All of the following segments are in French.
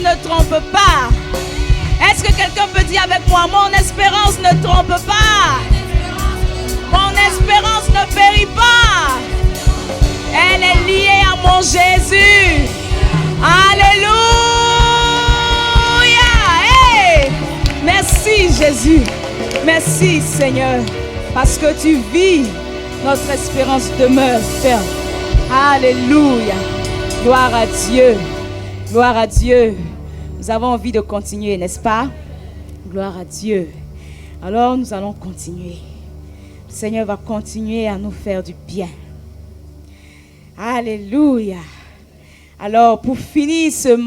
ne trompe pas. Est-ce que quelqu'un peut dire avec moi, mon espérance ne trompe pas. Mon espérance ne périt pas. Elle est liée à mon Jésus. Alléluia. Hey! Merci Jésus. Merci Seigneur. Parce que tu vis, notre espérance demeure ferme. Alléluia. Gloire à Dieu. Gloire à Dieu. Nous avons envie de continuer, n'est-ce pas? Gloire à Dieu. Alors nous allons continuer. Le Seigneur va continuer à nous faire du bien. Alléluia. Alors pour finir cette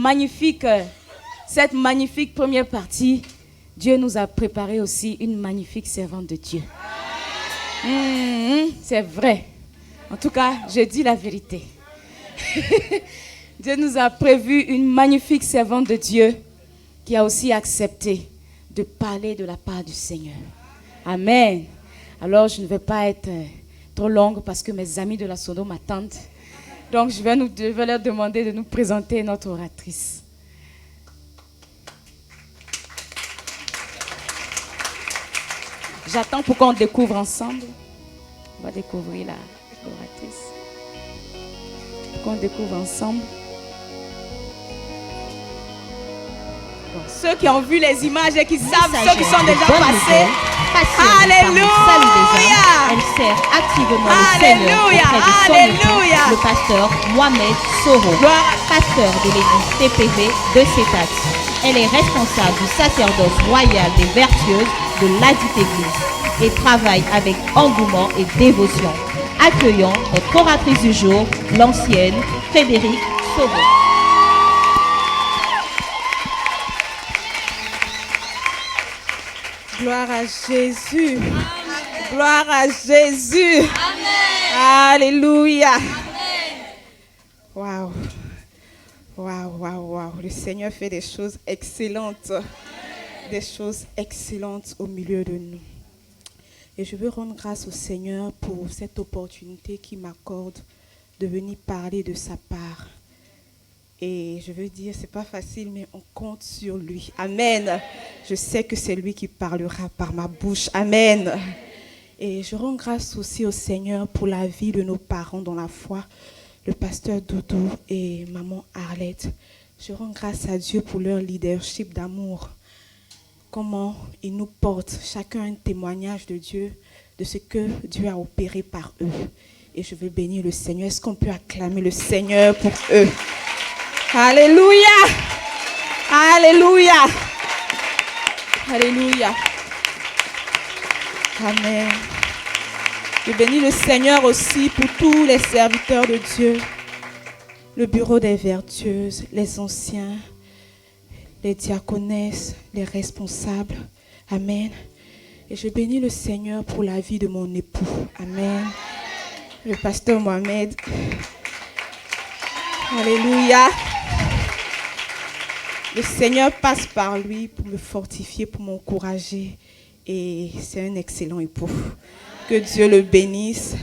magnifique première partie, Dieu nous a préparé aussi une magnifique servante de Dieu. C'est vrai. En tout cas, je dis la vérité. Dieu nous a prévu une magnifique servante de Dieu qui a aussi accepté de parler de la part du Seigneur. Amen. Alors, je ne vais pas être trop longue parce que mes amis de la Sono m'attendent. Donc, je vais leur demander de nous présenter notre oratrice. J'attends pour qu'on découvre ensemble. On va découvrir l'oratrice. Pour qu'on découvre ensemble. Bon, ceux qui ont vu les images et qui savent, ceux qui sont déjà passés. Alléluia. Elle sert activement le Seigneur auprès de son époux, le pasteur Mohamed Soro, pasteur de l'église TPV de Sétat. Elle est responsable du sacerdoce royal des vertueuses de ladite église et travaille avec engouement et dévotion. Accueillons notre oratrice du jour, l'ancienne Frédérique Soro. Gloire à Jésus. Amen. Gloire à Jésus. Amen. Alléluia. Waouh. Waouh, waouh, waouh. Le Seigneur fait des choses excellentes. Amen. Des choses excellentes au milieu de nous. Et je veux rendre grâce au Seigneur pour cette opportunité qu'il m'accorde de venir parler de sa part. Et je veux dire, c'est pas facile, mais on compte sur lui. Amen. Je sais que c'est lui qui parlera par ma bouche. Amen. Et je rends grâce aussi au Seigneur pour la vie de nos parents dans la foi, le pasteur Doudou et maman Arlette. Je rends grâce à Dieu pour leur leadership d'amour. Comment ils nous portent, chacun un témoignage de Dieu, de ce que Dieu a opéré par eux. Et je veux bénir le Seigneur. Est-ce qu'on peut acclamer le Seigneur pour eux? Alléluia. Alléluia. Alléluia. Amen. Je bénis le Seigneur aussi pour tous les serviteurs de Dieu, le bureau des vertueuses, les anciens, les diaconesses, les responsables. Amen. Et je bénis le Seigneur pour la vie de mon époux. Amen. Le pasteur Mohamed. Alléluia. Le Seigneur passe par lui pour me fortifier, pour m'encourager. Et c'est un excellent époux. Que Dieu le bénisse.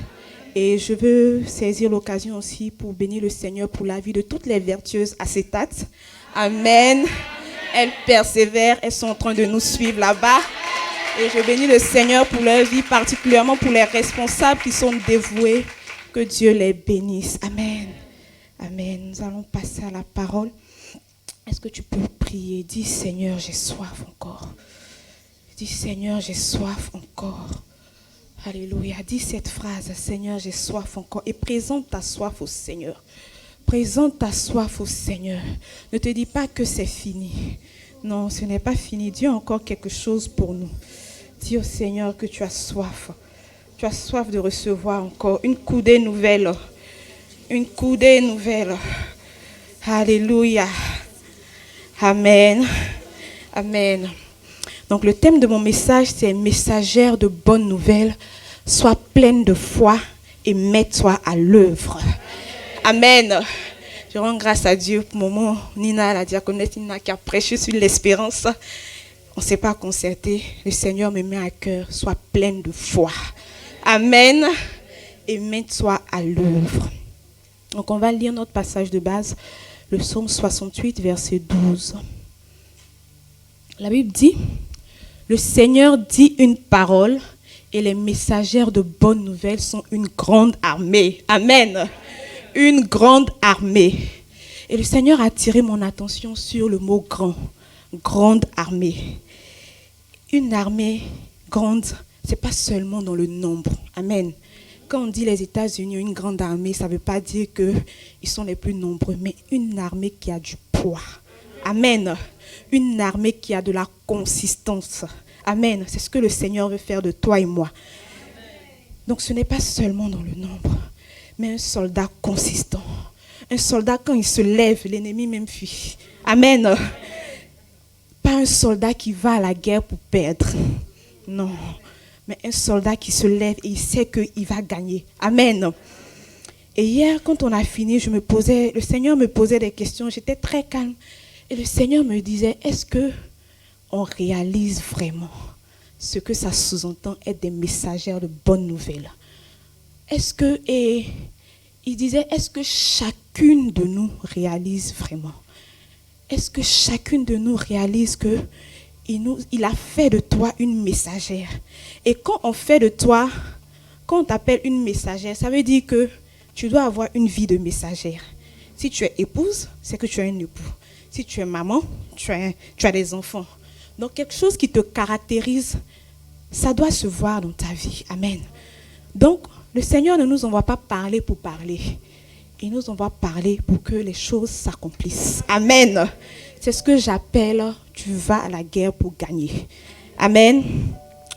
Et je veux saisir l'occasion aussi pour bénir le Seigneur pour la vie de toutes les vertueuses à Sétat. Amen. Elles persévèrent, elles sont en train de nous suivre là-bas. Et je bénis le Seigneur pour leur vie, particulièrement pour les responsables qui sont dévoués. Que Dieu les bénisse. Amen. Amen. Nous allons passer à la parole. Est-ce que tu peux prier? Dis Seigneur, j'ai soif encore. Dis Seigneur, j'ai soif encore. Alléluia. Dis cette phrase, Seigneur, j'ai soif encore. Et présente ta soif au Seigneur. Présente ta soif au Seigneur. Ne te dis pas que c'est fini. Non, ce n'est pas fini. Dieu a encore quelque chose pour nous. Dis au Seigneur que tu as soif. Tu as soif de recevoir encore une coudée nouvelle. Une coudée nouvelle. Alléluia. Amen. Amen. Donc le thème de mon message, c'est messagère de bonnes nouvelles. Sois pleine de foi et mets-toi à l'œuvre. Amen. Je rends grâce à Dieu pour le moment. Nina, la diaconesse Nina, qui a prêché sur l'espérance. On ne s'est pas concerté. Le Seigneur me met à cœur. Sois pleine de foi. Amen. Et mets-toi à l'œuvre. Donc on va lire notre passage de base. le psaume 68, verset 12. La Bible dit, le Seigneur dit une parole et les messagères de bonnes nouvelles sont une grande armée. Amen. Une grande armée. Et le Seigneur a attiré mon attention sur le mot grand. Grande armée. Une armée grande, ce n'est pas seulement dans le nombre. Amen. Quand on dit les États-Unis ont une grande armée, ça ne veut pas dire qu'ils sont les plus nombreux, mais une armée qui a du poids. Amen. Une armée qui a de la consistance. Amen. C'est ce que le Seigneur veut faire de toi et moi. Donc ce n'est pas seulement dans le nombre, mais un soldat consistant. Un soldat, quand il se lève, l'ennemi même fuit. Amen. Pas un soldat qui va à la guerre pour perdre. Non. Mais un soldat qui se lève et il sait qu'il va gagner. Amen. Et hier, quand on a fini, le Seigneur me posait des questions. J'étais très calme. Et le Seigneur me disait, est-ce qu'on réalise vraiment ce que ça sous-entend être des messagères de bonnes nouvelles? Et il disait, est-ce que chacune de nous réalise vraiment? Est-ce que chacune de nous réalise qu'il a fait de toi une messagère? Et quand on fait de toi, quand on t'appelle une messagère, ça veut dire que tu dois avoir une vie de messagère. Si tu es épouse, c'est que tu as un époux. Si tu es maman, tu as des enfants. Donc quelque chose qui te caractérise, ça doit se voir dans ta vie. Amen. Donc le Seigneur ne nous envoie pas parler pour parler. Il nous envoie parler pour que les choses s'accomplissent. Amen. C'est ce que j'appelle, tu vas à la guerre pour gagner. Amen.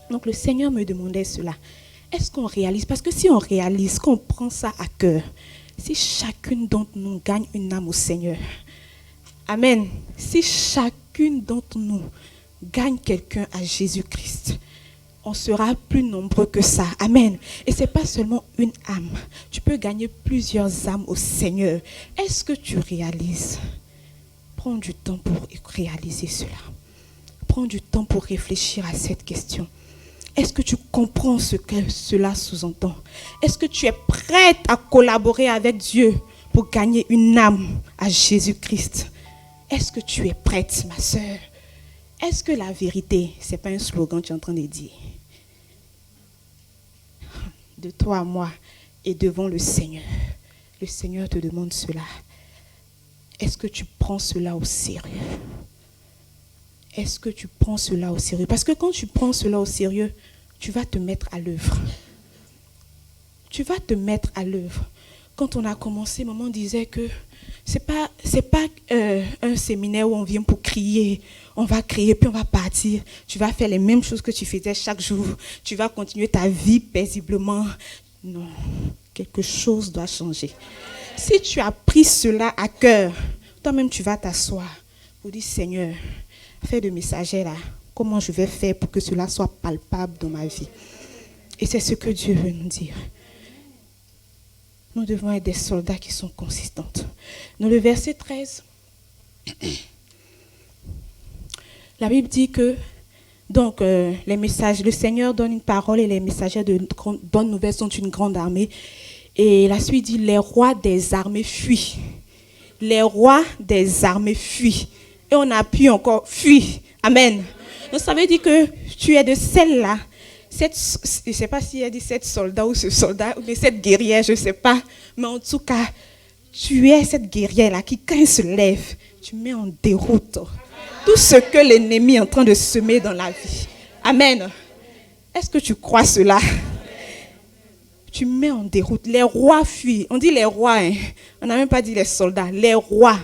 Donc le Seigneur me demandait cela. Est-ce qu'on réalise? Parce que si on réalise, qu'on prend ça à cœur, si chacune d'entre nous gagne une âme au Seigneur, amen. Si chacune d'entre nous gagne quelqu'un à Jésus-Christ, on sera plus nombreux que ça. Amen. Et ce n'est pas seulement une âme. Tu peux gagner plusieurs âmes au Seigneur. Est-ce que tu réalises? Prends du temps pour réaliser cela. Prends du temps pour réfléchir à cette question. Est-ce que tu comprends ce que cela sous-entend? Est-ce que tu es prête à collaborer avec Dieu pour gagner une âme à Jésus-Christ? Est-ce que tu es prête, ma sœur? Est-ce que la vérité, ce n'est pas un slogan que tu es en train de dire? De toi à moi et devant le Seigneur te demande cela. Est-ce que tu prends cela au sérieux? Est-ce que tu prends cela au sérieux? Parce que quand tu prends cela au sérieux, tu vas te mettre à l'œuvre. Tu vas te mettre à l'œuvre. Quand on a commencé, maman disait que c'est pas un séminaire où on vient pour crier. On va crier puis on va partir. Tu vas faire les mêmes choses que tu faisais chaque jour. Tu vas continuer ta vie paisiblement. Non, quelque chose doit changer. Si tu as pris cela à cœur, toi-même tu vas t'asseoir pour dire, Seigneur, fais de messager là. Comment je vais faire pour que cela soit palpable dans ma vie? Et c'est ce que Dieu veut nous dire. Nous devons être des soldats qui sont consistants. Dans le verset 13, la Bible dit que donc, le Seigneur donne une parole et les messagers de bonnes nouvelles sont une grande armée. Et la suite dit, les rois des armées fuient. Les rois des armées fuient. Et on appuie encore, fuient. Amen. Donc ça veut dire que tu es de celle-là. Je ne sais pas si elle dit cette soldat ou ce soldat, mais cette guerrière, je ne sais pas. Mais en tout cas, tu es cette guerrière-là qui, quand elle se lève, tu mets en déroute tout ce que l'ennemi est en train de semer dans la vie. Amen. Est-ce que tu crois cela? Tu mets en déroute. Les rois fuient. On dit les rois, hein. On n'a même pas dit les soldats. Les rois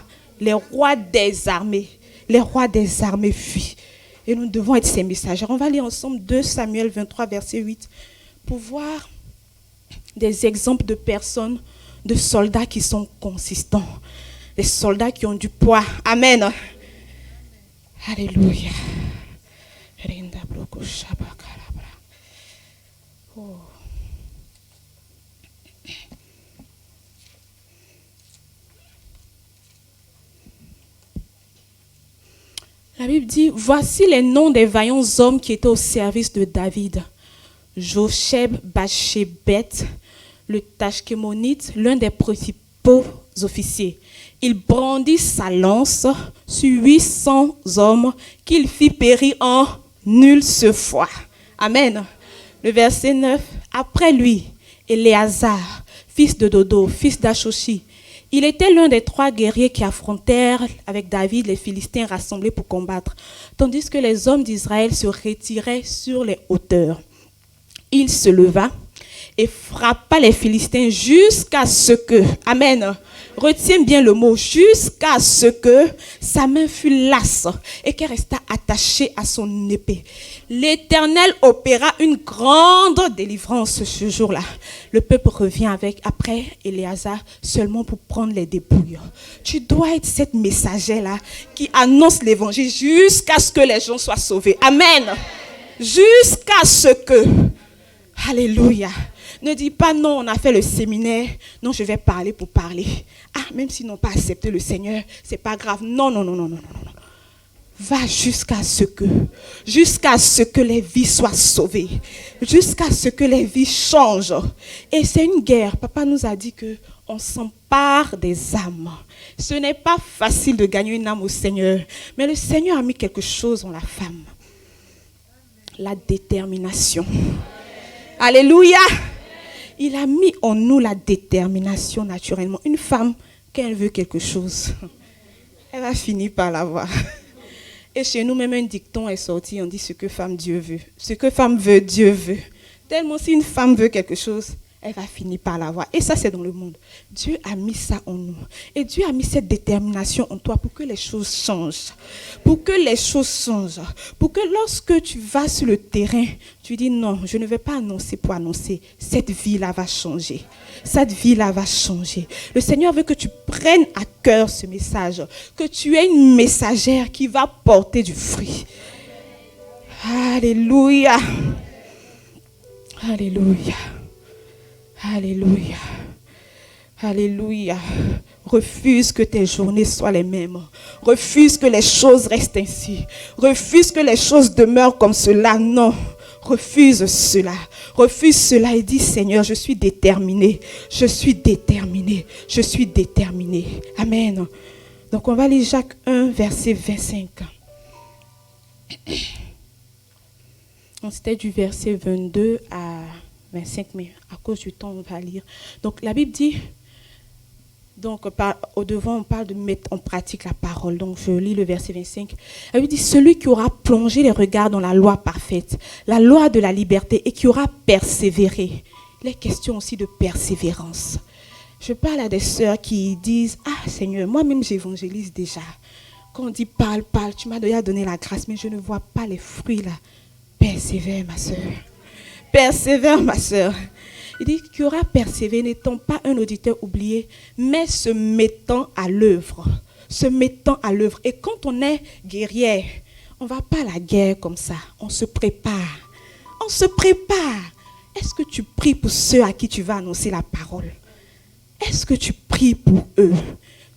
des armées. Les rois des armées fuient. Et nous devons être ces messagers. On va lire ensemble 2 Samuel 23, verset 8, pour voir des exemples de personnes, de soldats qui sont consistants. Des soldats qui ont du poids. Amen. Alléluia. Oh. La Bible dit, voici les noms des vaillants hommes qui étaient au service de David. Josheb Bachébet, le Tachkémonite, l'un des principaux officiers. Il brandit sa lance sur 800 hommes qu'il fit périr en une seule fois. Amen. Le verset 9. Après lui, Éléazar, fils de Dodo, fils d'Ashoshi. Il était l'un des 3 guerriers qui affrontèrent avec David les Philistins rassemblés pour combattre, tandis que les hommes d'Israël se retiraient sur les hauteurs. Il se leva et frappa les Philistins jusqu'à ce que, amen, retiens bien le mot, jusqu'à ce que sa main fût lasse et qu'elle resta attachée à son épée. L'Éternel opéra une grande délivrance ce jour-là. Le peuple revient après Éléazar seulement pour prendre les dépouilles. Tu dois être cette messagère-là qui annonce l'évangile jusqu'à ce que les gens soient sauvés. Amen. Jusqu'à ce que, alléluia. Ne dis pas non, on a fait le séminaire. Non, je vais parler pour parler. Ah, même s'ils n'ont pas accepté le Seigneur, c'est pas grave. Non. Va jusqu'à ce que les vies soient sauvées. Jusqu'à ce que les vies changent. Et c'est une guerre. Papa nous a dit qu'on s'empare des âmes. Ce n'est pas facile de gagner une âme au Seigneur. Mais le Seigneur a mis quelque chose en la femme. La détermination. Alléluia. Il a mis en nous la détermination naturellement. Une femme, quand elle veut quelque chose, elle va finir par l'avoir. Et chez nous, même un dicton est sorti, on dit ce que femme Dieu veut. Ce que femme veut, Dieu veut. Tellement si une femme veut quelque chose, elle va finir par l'avoir. Et ça, c'est dans le monde. Dieu a mis ça en nous. Et Dieu a mis cette détermination en toi pour que les choses changent. Pour que les choses changent. Pour que lorsque tu vas sur le terrain, tu dis non, je ne vais pas annoncer pour annoncer. Cette vie-là va changer. Cette vie-là va changer. Le Seigneur veut que tu prennes à cœur ce message. Que tu aies une messagère qui va porter du fruit. Alléluia. Alléluia. Alléluia. Alléluia. Refuse que tes journées soient les mêmes. Refuse que les choses restent ainsi. Refuse que les choses demeurent comme cela. Non. Refuse cela. Refuse cela et dis Seigneur, je suis déterminé. Je suis déterminé. Je suis déterminé. Amen. Donc on va lire Jacques 1, verset 25. C'était du verset 22 à 25, mais à cause du temps, on va lire. Donc, la Bible dit, donc, au devant, on parle de mettre en pratique la parole. Donc, je lis le verset 25. La Bible dit, celui qui aura plongé les regards dans la loi parfaite, la loi de la liberté, et qui aura persévéré. Il est question aussi de persévérance. Je parle à des sœurs qui disent, ah Seigneur, moi-même j'évangélise déjà. Quand on dit parle, tu m'as déjà donné la grâce, mais je ne vois pas les fruits là. Persévère, ma sœur. Persévère, ma sœur. Il dit qu'il y aura persévéré, n'étant pas un auditeur oublié, mais se mettant à l'œuvre. Se mettant à l'œuvre. Et quand on est guerrière, on ne va pas à la guerre comme ça. On se prépare. On se prépare. Est-ce que tu pries pour ceux à qui tu vas annoncer la parole? Est-ce que tu pries pour eux?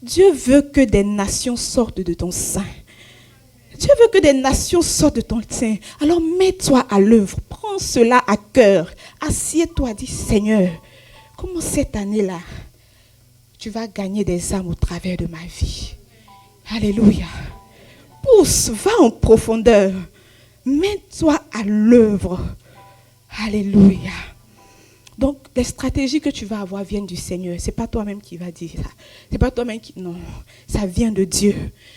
Dieu veut que des nations sortent de ton sein. Dieu veut que des nations sortent de ton sein. Alors mets-toi à l'œuvre. Prends cela à cœur. Assieds-toi, dis Seigneur, comment cette année-là, tu vas gagner des âmes au travers de ma vie. Alléluia. Pousse, va en profondeur. Mets-toi à l'œuvre. Alléluia. Donc, les stratégies que tu vas avoir viennent du Seigneur. Ce n'est pas toi-même qui va dire ça. Ce n'est pas toi-même qui... Non, ça vient de Dieu.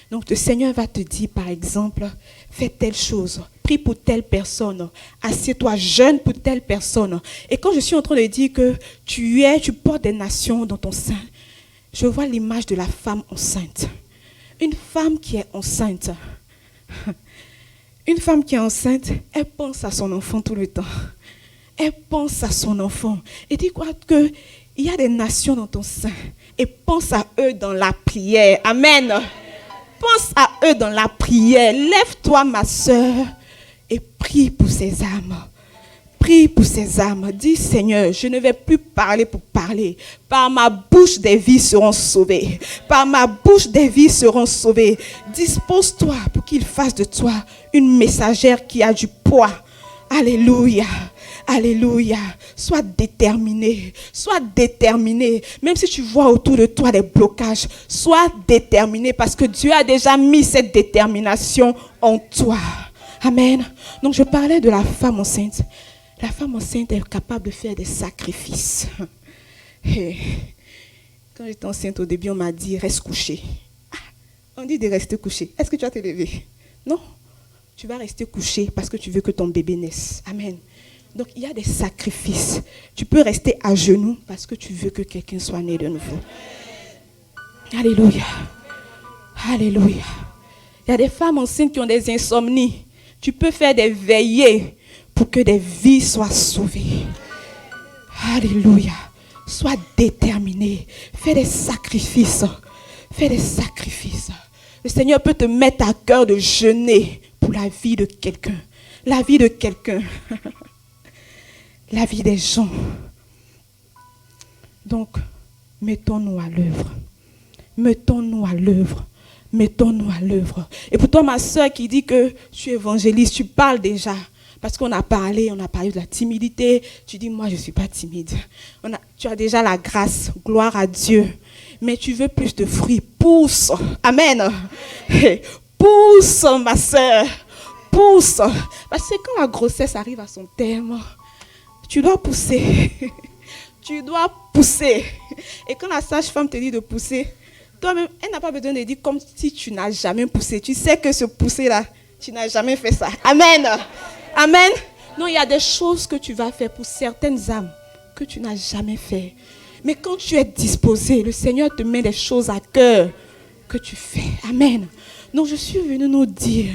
Donc, le Seigneur va te dire, par exemple, fais telle chose, prie pour telle personne, assieds-toi, jeûne pour telle personne. Et quand je suis en train de dire que tu portes des nations dans ton sein, je vois l'image de la femme enceinte. Une femme qui est enceinte. Une femme qui est enceinte, elle pense à son enfant tout le temps. Elle pense à son enfant. Et dis quoi qu'il y a des nations dans ton sein. Et pense à eux dans la prière. Amen. Pense à eux dans la prière. Lève-toi, ma soeur, et prie pour ces âmes. Prie pour ces âmes. Dis, Seigneur, je ne vais plus parler pour parler. Par ma bouche, des vies seront sauvées. Par ma bouche, des vies seront sauvées. Dispose-toi pour qu'il fasse de toi une messagère qui a du poids. Alléluia. Alléluia. Sois déterminé. Sois déterminé. Même si tu vois autour de toi des blocages, sois déterminé parce que Dieu a déjà mis cette détermination en toi. Amen. Donc je parlais de la femme enceinte. La femme enceinte est capable de faire des sacrifices. Et quand j'étais enceinte au début, on m'a dit reste couché. On dit de rester couché. Est-ce que tu vas te lever? Non. Tu vas rester couché parce que tu veux que ton bébé naisse. Amen. Donc il y a des sacrifices. Tu peux rester à genoux parce que tu veux que quelqu'un soit né de nouveau. Alléluia. Alléluia. Il y a des femmes enceintes qui ont des insomnies. Tu peux faire des veillées pour que des vies soient sauvées. Alléluia. Sois déterminé. Fais des sacrifices. Fais des sacrifices. Le Seigneur peut te mettre à cœur de jeûner pour la vie de quelqu'un. La vie de quelqu'un. La vie des gens. Donc, mettons-nous à l'œuvre. Mettons-nous à l'œuvre. Mettons-nous à l'œuvre. Et pour toi, ma soeur qui dit que tu es évangéliste, tu parles déjà. Parce qu'on a parlé de la timidité. Tu dis, moi, je ne suis pas timide. Tu as déjà la grâce, gloire à Dieu. Mais tu veux plus de fruits. Pousse. Amen. Pousse, ma soeur. Pousse. Parce que quand la grossesse arrive à son terme, tu dois pousser. Tu dois pousser. Et quand la sage-femme te dit de pousser, toi-même, elle n'a pas besoin de dire comme si tu n'as jamais poussé. Tu sais que ce pousser-là, tu n'as jamais fait ça. Amen. Amen. Non, il y a des choses que tu vas faire pour certaines âmes que tu n'as jamais fait. Mais quand tu es disposé, le Seigneur te met des choses à cœur que tu fais. Amen. Donc je suis venue nous dire,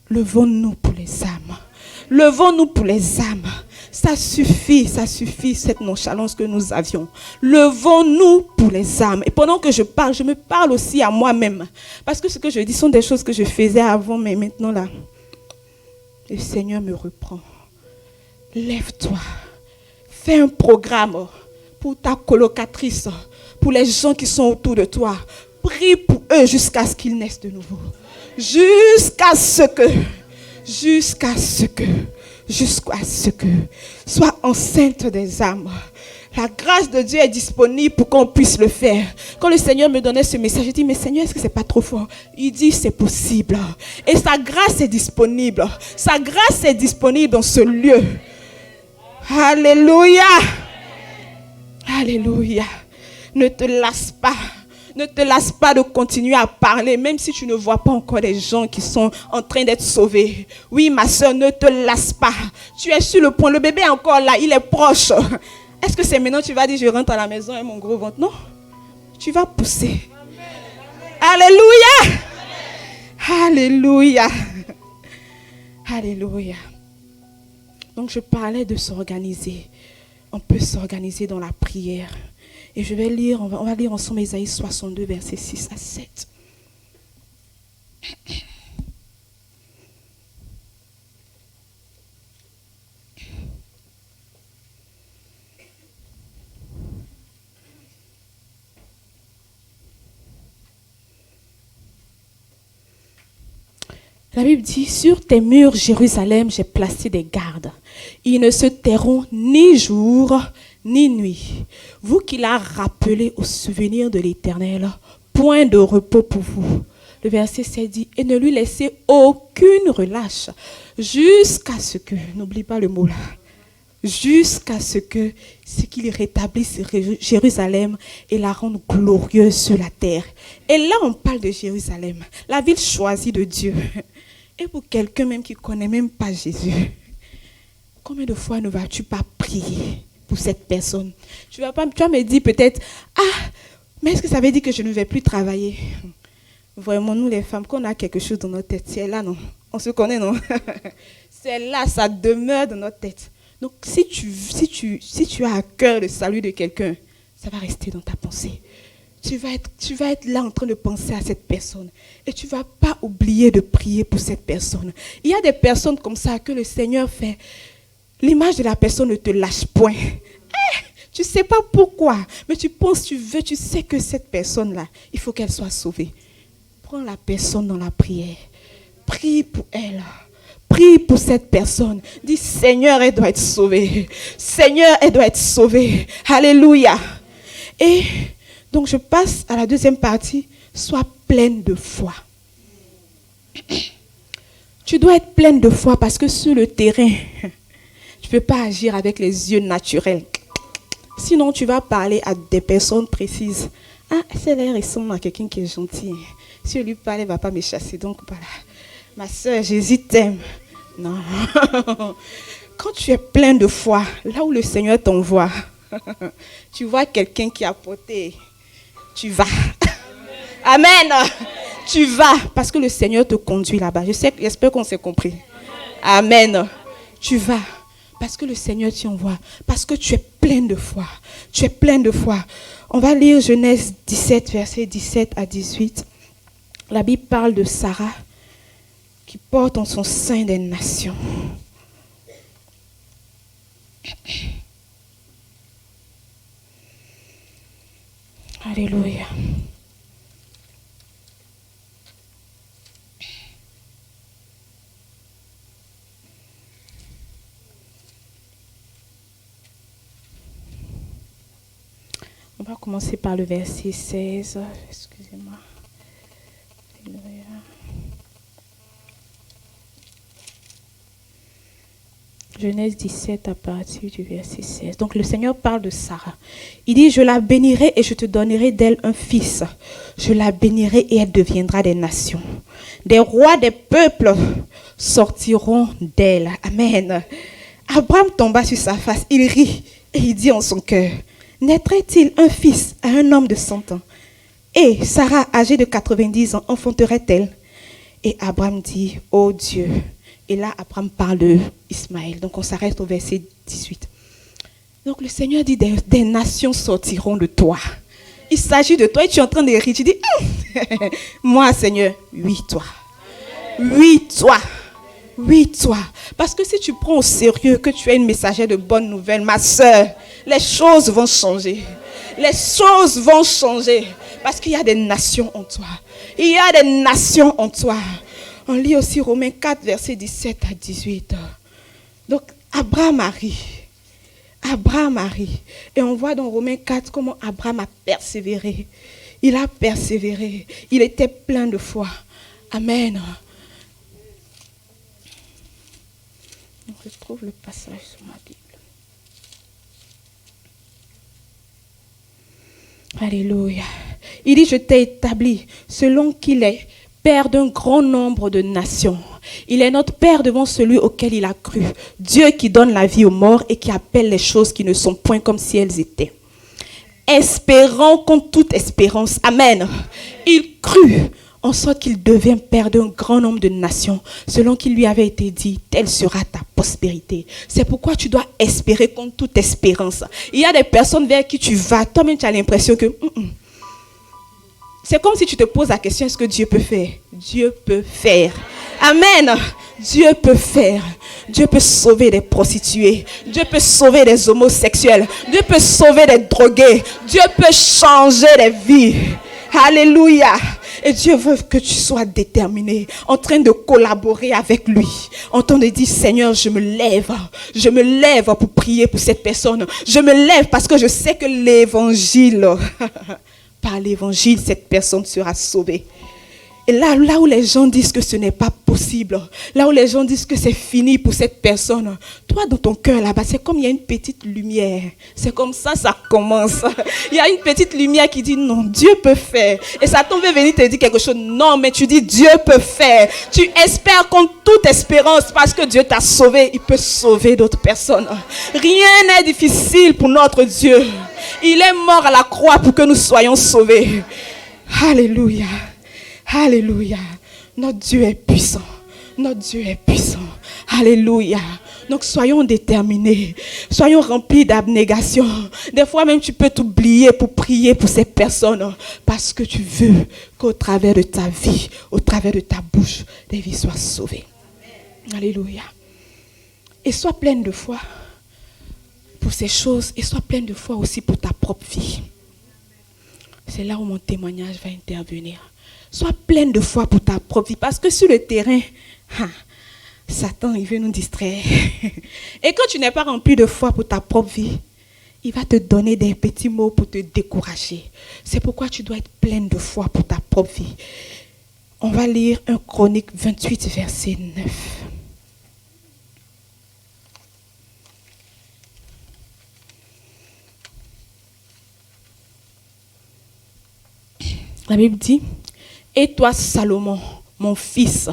levons-nous pour les âmes. Levons-nous pour les âmes. Ça suffit cette nonchalance que nous avions. Levons-nous pour les âmes. Et pendant que je parle, je me parle aussi à moi-même. Parce que ce que je dis sont des choses que je faisais avant, mais maintenant là, le Seigneur me reprend. Lève-toi. Fais un programme pour ta colocatrice, pour les gens qui sont autour de toi. Prie pour eux jusqu'à ce qu'ils naissent de nouveau. Jusqu'à ce que sois enceinte des âmes. La grâce de Dieu est disponible pour qu'on puisse le faire. Quand le Seigneur me donnait ce message, je dis, mais Seigneur, est-ce que c'est pas trop fort? Il dit, c'est possible. Et sa grâce est disponible. Sa grâce est disponible dans ce lieu. Alléluia. Alléluia. Ne te lasse pas. Ne te lasse pas de continuer à parler, même si tu ne vois pas encore des gens qui sont en train d'être sauvés. Oui, ma soeur, ne te lasse pas. Tu es sur le point. Le bébé est encore là, il est proche. Est-ce que c'est maintenant que tu vas dire, je rentre à la maison et mon gros ventre? Non. Tu vas pousser. Alléluia. Alléluia. Alléluia. Donc je parlais de s'organiser. On peut s'organiser dans la prière. Et je vais lire, on va lire ensemble Ésaïe 62, versets 6 à 7. La Bible dit, sur tes murs, Jérusalem, j'ai placé des gardes. Ils ne se tairont ni jour ni nuit. Vous qui l'a rappelé au souvenir de l'Éternel, point de repos pour vous. Le verset 7 dit, et ne lui laissez aucune relâche, jusqu'à ce que, n'oublie pas le mot là, jusqu'à ce qu'il rétablisse Jérusalem et la rende glorieuse sur la terre. Et là, on parle de Jérusalem, la ville choisie de Dieu. Et pour quelqu'un même qui ne connaît même pas Jésus, combien de fois ne vas-tu pas prier pour cette personne? Tu vas me dire peut-être, mais est-ce que ça veut dire que je ne vais plus travailler? Vraiment, nous les femmes, quand on a quelque chose dans notre tête, c'est là, non? On se connaît, non? C'est là, ça demeure dans notre tête. Donc, si tu as à cœur le salut de quelqu'un, ça va rester dans ta pensée. Tu vas être là en train de penser à cette personne. Et tu ne vas pas oublier de prier pour cette personne. Il y a des personnes comme ça que le Seigneur fait. L'image de la personne ne te lâche point. Tu ne sais pas pourquoi, mais tu penses, tu sais que cette personne-là, il faut qu'elle soit sauvée. Prends la personne dans la prière. Prie pour elle. Prie pour cette personne. Dis, Seigneur, elle doit être sauvée. Seigneur, elle doit être sauvée. Alléluia. Et donc, je passe à la deuxième partie. Sois pleine de foi. Tu dois être pleine de foi parce que sur le terrain, tu ne peux pas agir avec les yeux naturels. Sinon, tu vas parler à des personnes précises. Ah, celle-là ressemble à quelqu'un qui est gentil. Si je lui parle, elle ne va pas me chasser. Donc, voilà. Ma soeur, Jésus t'aime. Non. Quand tu es plein de foi, là où le Seigneur t'envoie, tu vois quelqu'un qui a porté, tu vas. Amen. Tu vas parce que le Seigneur te conduit là-bas. J'espère qu'on s'est compris. Amen. Tu vas parce que le Seigneur t'y envoie. Parce que tu es plein de foi. Tu es plein de foi. On va lire Genèse 17, versets 17 à 18. La Bible parle de Sarah qui porte en son sein des nations. Alléluia. On va commencer par le verset 16. Excusez-moi. Alléluia. Genèse 17 à partir du verset 16. Donc le Seigneur parle de Sarah. Il dit, je la bénirai et je te donnerai d'elle un fils. Je la bénirai et elle deviendra des nations. Des rois des peuples sortiront d'elle. Amen. Abraham tomba sur sa face. Il rit et il dit en son cœur, naîtrait-il un fils à un homme de 100 ans? Et Sarah, âgée de 90 ans, enfanterait-elle? Et Abraham dit, ô Dieu. Et là, Abraham parle d'Ismaël. Donc, on s'arrête au verset 18. Donc, le Seigneur dit, des nations sortiront de toi. Il s'agit de toi et tu es en train de rire. Tu dis, moi, Seigneur, oui, toi. Oui, toi. Oui, toi. Parce que si tu prends au sérieux que tu es une messagère de bonnes nouvelles, ma soeur, les choses vont changer. Les choses vont changer. Parce qu'il y a des nations en toi. Il y a des nations en toi. On lit aussi Romains 4, versets 17 à 18. Donc, Abraham a ri. Abraham a ri. Et on voit dans Romains 4 comment Abraham a persévéré. Il a persévéré. Il était plein de foi. Amen. On retrouve le passage sur ma Bible. Alléluia. Il dit, je t'ai établi selon qu'il est Père d'un grand nombre de nations. Il est notre Père devant celui auquel il a cru. Dieu qui donne la vie aux morts et qui appelle les choses qui ne sont point comme si elles étaient. Espérant contre toute espérance. Amen. Il crut en sorte qu'il devient Père d'un grand nombre de nations, selon qu'il lui avait été dit, telle sera ta prospérité. C'est pourquoi tu dois espérer contre toute espérance. Il y a des personnes vers qui tu vas, toi-même tu as l'impression que... C'est comme si tu te poses la question, est-ce que Dieu peut faire? Dieu peut faire. Amen. Dieu peut faire. Dieu peut sauver des prostituées. Dieu peut sauver des homosexuels. Dieu peut sauver des drogués. Dieu peut changer des vies. Alléluia. Et Dieu veut que tu sois déterminé, en train de collaborer avec lui, en train de dire, Seigneur, je me lève pour prier pour cette personne. Je me lève parce que je sais que l'évangile... Par l'évangile, cette personne sera sauvée. Et là où les gens disent que ce n'est pas possible, là où les gens disent que c'est fini pour cette personne, toi dans ton cœur là-bas, c'est comme il y a une petite lumière. C'est comme ça commence. Il y a une petite lumière qui dit non, Dieu peut faire. Et Satan veut venir te dire quelque chose. Non, mais tu dis Dieu peut faire. Tu espères contre toute espérance parce que Dieu t'a sauvé. Il peut sauver d'autres personnes. Rien n'est difficile pour notre Dieu. Il est mort à la croix pour que nous soyons sauvés. Alléluia. Alléluia. Notre Dieu est puissant. Notre Dieu est puissant. Alléluia. Donc soyons déterminés. Soyons remplis d'abnégation. Des fois même tu peux t'oublier pour prier pour ces personnes. Parce que tu veux qu'au travers de ta vie, au travers de ta bouche, des vies soient sauvées. Alléluia. Et sois pleine de foi pour ces choses. Et sois pleine de foi aussi pour ta propre vie. C'est là où mon témoignage va intervenir. Sois pleine de foi pour ta propre vie. Parce que sur le terrain, Satan, il veut nous distraire. Et quand tu n'es pas rempli de foi pour ta propre vie, il va te donner des petits mots pour te décourager. C'est pourquoi tu dois être pleine de foi pour ta propre vie. On va lire 1 Chronique 28, verset 9. La Bible dit, « Et toi, Salomon, mon fils,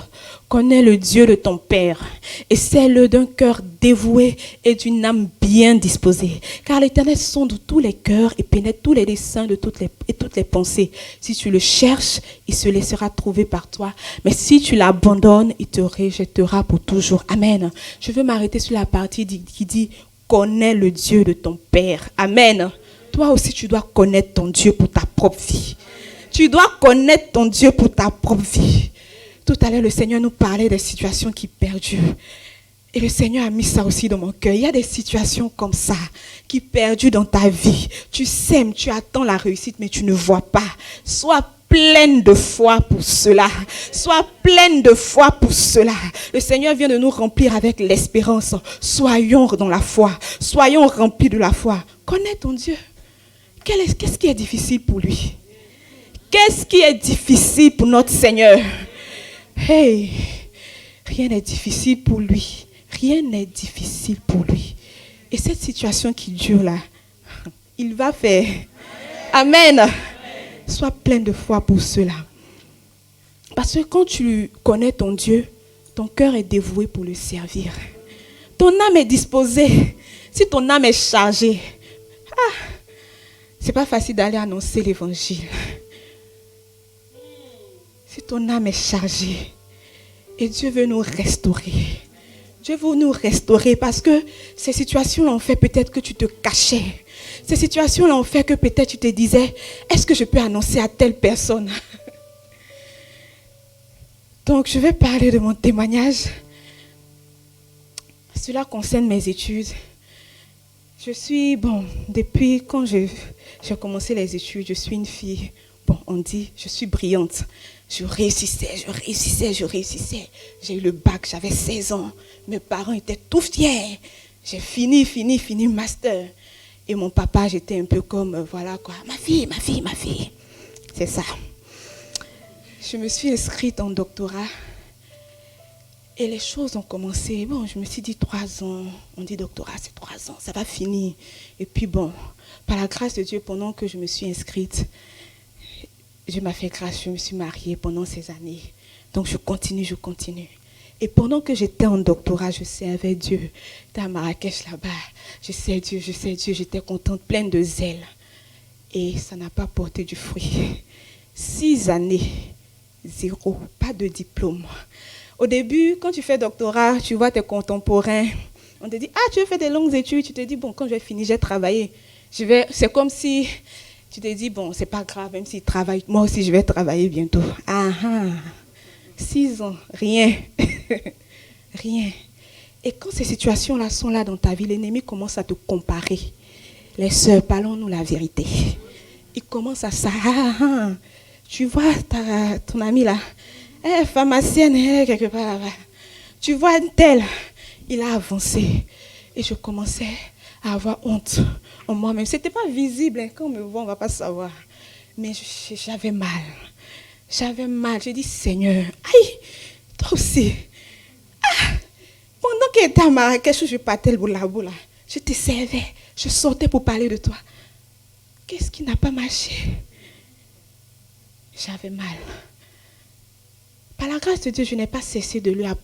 connais le Dieu de ton père et sais-le d'un cœur dévoué et d'une âme bien disposée. Car l'Éternel sonde tous les cœurs et pénètre tous les desseins de toutes les pensées. Si tu le cherches, il se laissera trouver par toi. Mais si tu l'abandonnes, il te rejettera pour toujours. » Amen. Je veux m'arrêter sur la partie qui dit « Connais le Dieu de ton père. » Amen. Toi aussi, tu dois connaître ton Dieu pour ta propre vie. Tu dois connaître ton Dieu pour ta propre vie. Tout à l'heure, le Seigneur nous parlait des situations qui perdurent. Et le Seigneur a mis ça aussi dans mon cœur. Il y a des situations comme ça qui perdurent dans ta vie. Tu sèmes, tu attends la réussite, mais tu ne vois pas. Sois pleine de foi pour cela. Sois pleine de foi pour cela. Le Seigneur vient de nous remplir avec l'espérance. Soyons dans la foi. Soyons remplis de la foi. Connais ton Dieu. Qu'est-ce qui est difficile pour lui? Qu'est-ce qui est difficile pour notre Seigneur? Hey, rien n'est difficile pour lui. Rien n'est difficile pour lui. Et cette situation qui dure là, il va faire. Amen. Sois pleine de foi pour cela. Parce que quand tu connais ton Dieu, ton cœur est dévoué pour le servir. Ton âme est disposée. Si ton âme est chargée, c'est pas facile d'aller annoncer l'évangile. Si ton âme est chargée, et Dieu veut nous restaurer. Dieu veut nous restaurer parce que ces situations-là ont fait peut-être que tu te cachais. Ces situations-là ont fait que peut-être tu te disais, est-ce que je peux annoncer à telle personne? Donc, je vais parler de mon témoignage. Cela concerne mes études. Depuis quand j'ai commencé les études, je suis une fille, on dit, je suis brillante. Je réussissais. J'ai eu le bac, j'avais 16 ans. Mes parents étaient tout fiers. J'ai fini, master. Et mon papa, j'étais un peu comme, voilà quoi, ma fille. C'est ça. Je me suis inscrite en doctorat. Et les choses ont commencé. Je me suis dit 3 ans. On dit doctorat, c'est 3 ans. Ça va finir. Et puis par la grâce de Dieu, pendant que je me suis inscrite, Dieu m'a fait grâce, je me suis mariée pendant ces années. Donc je continue. Et pendant que j'étais en doctorat, je servais Dieu. J'étais à Marrakech là-bas. Je sais Dieu. J'étais contente, pleine de zèle. Et ça n'a pas porté du fruit. 6 années, 0, pas de diplôme. Au début, quand tu fais doctorat, tu vois tes contemporains. On te dit, tu veux faire des longues études. Tu te dis, quand je vais finir, j'ai travaillé. C'est comme si... Tu te dis, c'est pas grave, même s'ils travaillent, moi aussi je vais travailler bientôt. 6 ans, rien. Rien. Et quand ces situations-là sont là dans ta vie, l'ennemi commence à te comparer. Les sœurs, parlons-nous la vérité. Il commence à ça. Tu vois ton amie là, elle est pharmacienne, elle est quelque part là-bas. Tu vois un tel, il a avancé. Et je commençais à avoir honte en moi-même. Ce n'était pas visible. Quand on me voit, on ne va pas savoir. Mais j'avais mal. J'ai dit, Seigneur, aïe, toi aussi. Pendant qu'il était à Marrakech, je partais le boula, je te servais. Je sortais pour parler de toi. Qu'est-ce qui n'a pas marché? J'avais mal. Par la grâce de Dieu, je n'ai pas cessé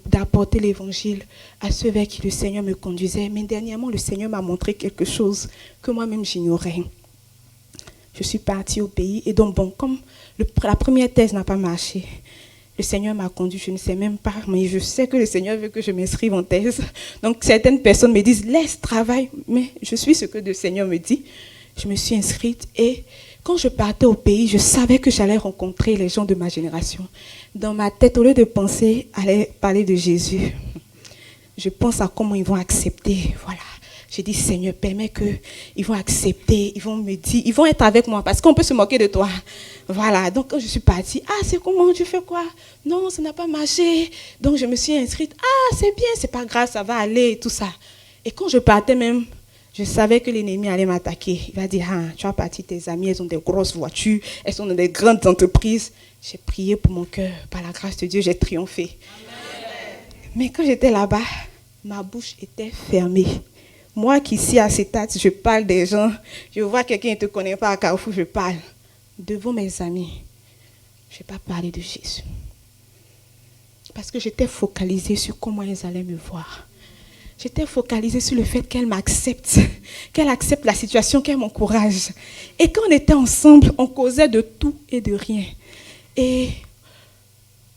d'apporter l'évangile à ceux vers qui le Seigneur me conduisait. Mais dernièrement, le Seigneur m'a montré quelque chose que moi-même j'ignorais. Je suis partie au pays et donc comme la première thèse n'a pas marché, le Seigneur m'a conduit, je ne sais même pas, mais je sais que le Seigneur veut que je m'inscrive en thèse. Donc certaines personnes me disent, laisse travail, mais je suis ce que le Seigneur me dit. Je me suis inscrite et quand je partais au pays, je savais que j'allais rencontrer les gens de ma génération. Dans ma tête, au lieu de penser à aller parler de Jésus, je pense à comment ils vont accepter. Voilà, J'ai dit, Seigneur, permets qu'ils vont accepter, ils vont me dire, ils vont être avec moi parce qu'on peut se moquer de toi. Voilà, donc quand je suis partie, c'est comment, tu fais quoi? Non, ça n'a pas marché. Donc je me suis inscrite, c'est bien, c'est pas grave, ça va aller, tout ça. Et quand je partais même, je savais que l'ennemi allait m'attaquer. Il va dire, tu as parti, tes amis, elles ont des grosses voitures, elles sont dans des grandes entreprises. J'ai prié pour mon cœur, par la grâce de Dieu, j'ai triomphé. Amen. Mais quand j'étais là-bas, ma bouche était fermée. Moi qui ici à Cétat, je parle des gens, je vois quelqu'un qui ne te connaît pas à Carrefour, je parle. Devant mes amis, je ne vais pas parler de Jésus. Parce que j'étais focalisée sur comment ils allaient me voir. J'étais focalisée sur le fait qu'elle m'accepte, qu'elle accepte la situation, qu'elle m'encourage. Et quand on était ensemble, on causait de tout et de rien. Et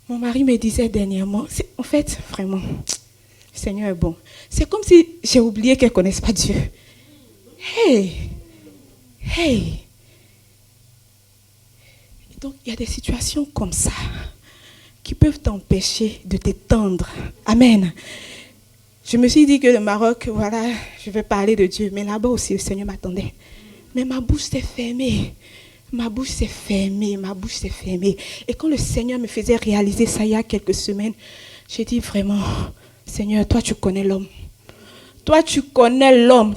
mon mari me disait dernièrement, en fait, vraiment, le Seigneur est bon. C'est comme si j'ai oublié qu'elle ne connaisse pas Dieu. Hey! Donc, il y a des situations comme ça qui peuvent t'empêcher de t'étendre. Amen. Je me suis dit que le Maroc, voilà, je vais parler de Dieu. Mais là-bas aussi, le Seigneur m'attendait. Mais ma bouche s'est fermée. Ma bouche s'est fermée. Et quand le Seigneur me faisait réaliser ça il y a quelques semaines, j'ai dit vraiment, Seigneur, toi tu connais l'homme. Toi tu connais l'homme.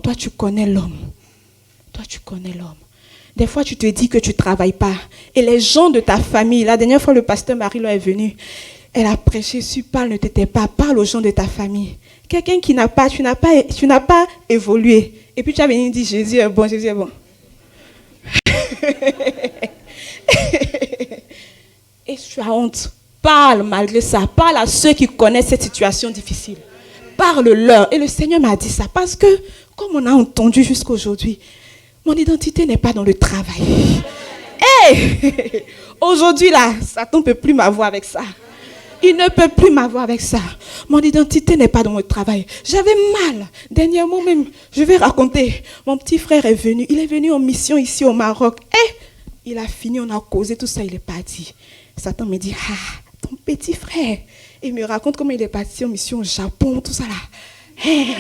Des fois, tu te dis que tu ne travailles pas. Et les gens de ta famille, la dernière fois, le pasteur Marie-Laure est venu. Elle a prêché sur parle, ne t'étais pas. Parle aux gens de ta famille. Quelqu'un qui n'a pas, tu n'as pas évolué. Et puis tu as venu dire, Jésus est bon, Jésus est bon. Et tu as honte. Parle malgré ça. Parle à ceux qui connaissent cette situation difficile. Parle-leur. Et le Seigneur m'a dit ça parce que, comme on a entendu jusqu'à aujourd'hui, mon identité n'est pas dans le travail. Hey! Aujourd'hui là, Satan ne peut plus m'avoir avec ça. Il ne peut plus m'avoir avec ça. Mon identité n'est pas dans le travail. J'avais mal. Dernièrement même, je vais raconter. Mon petit frère est venu. Il est venu en mission ici au Maroc. Et il a fini, on a causé tout ça, il est parti. Satan me dit, ton petit frère. Et il me raconte comment il est parti en mission au Japon, tout ça là. Hey.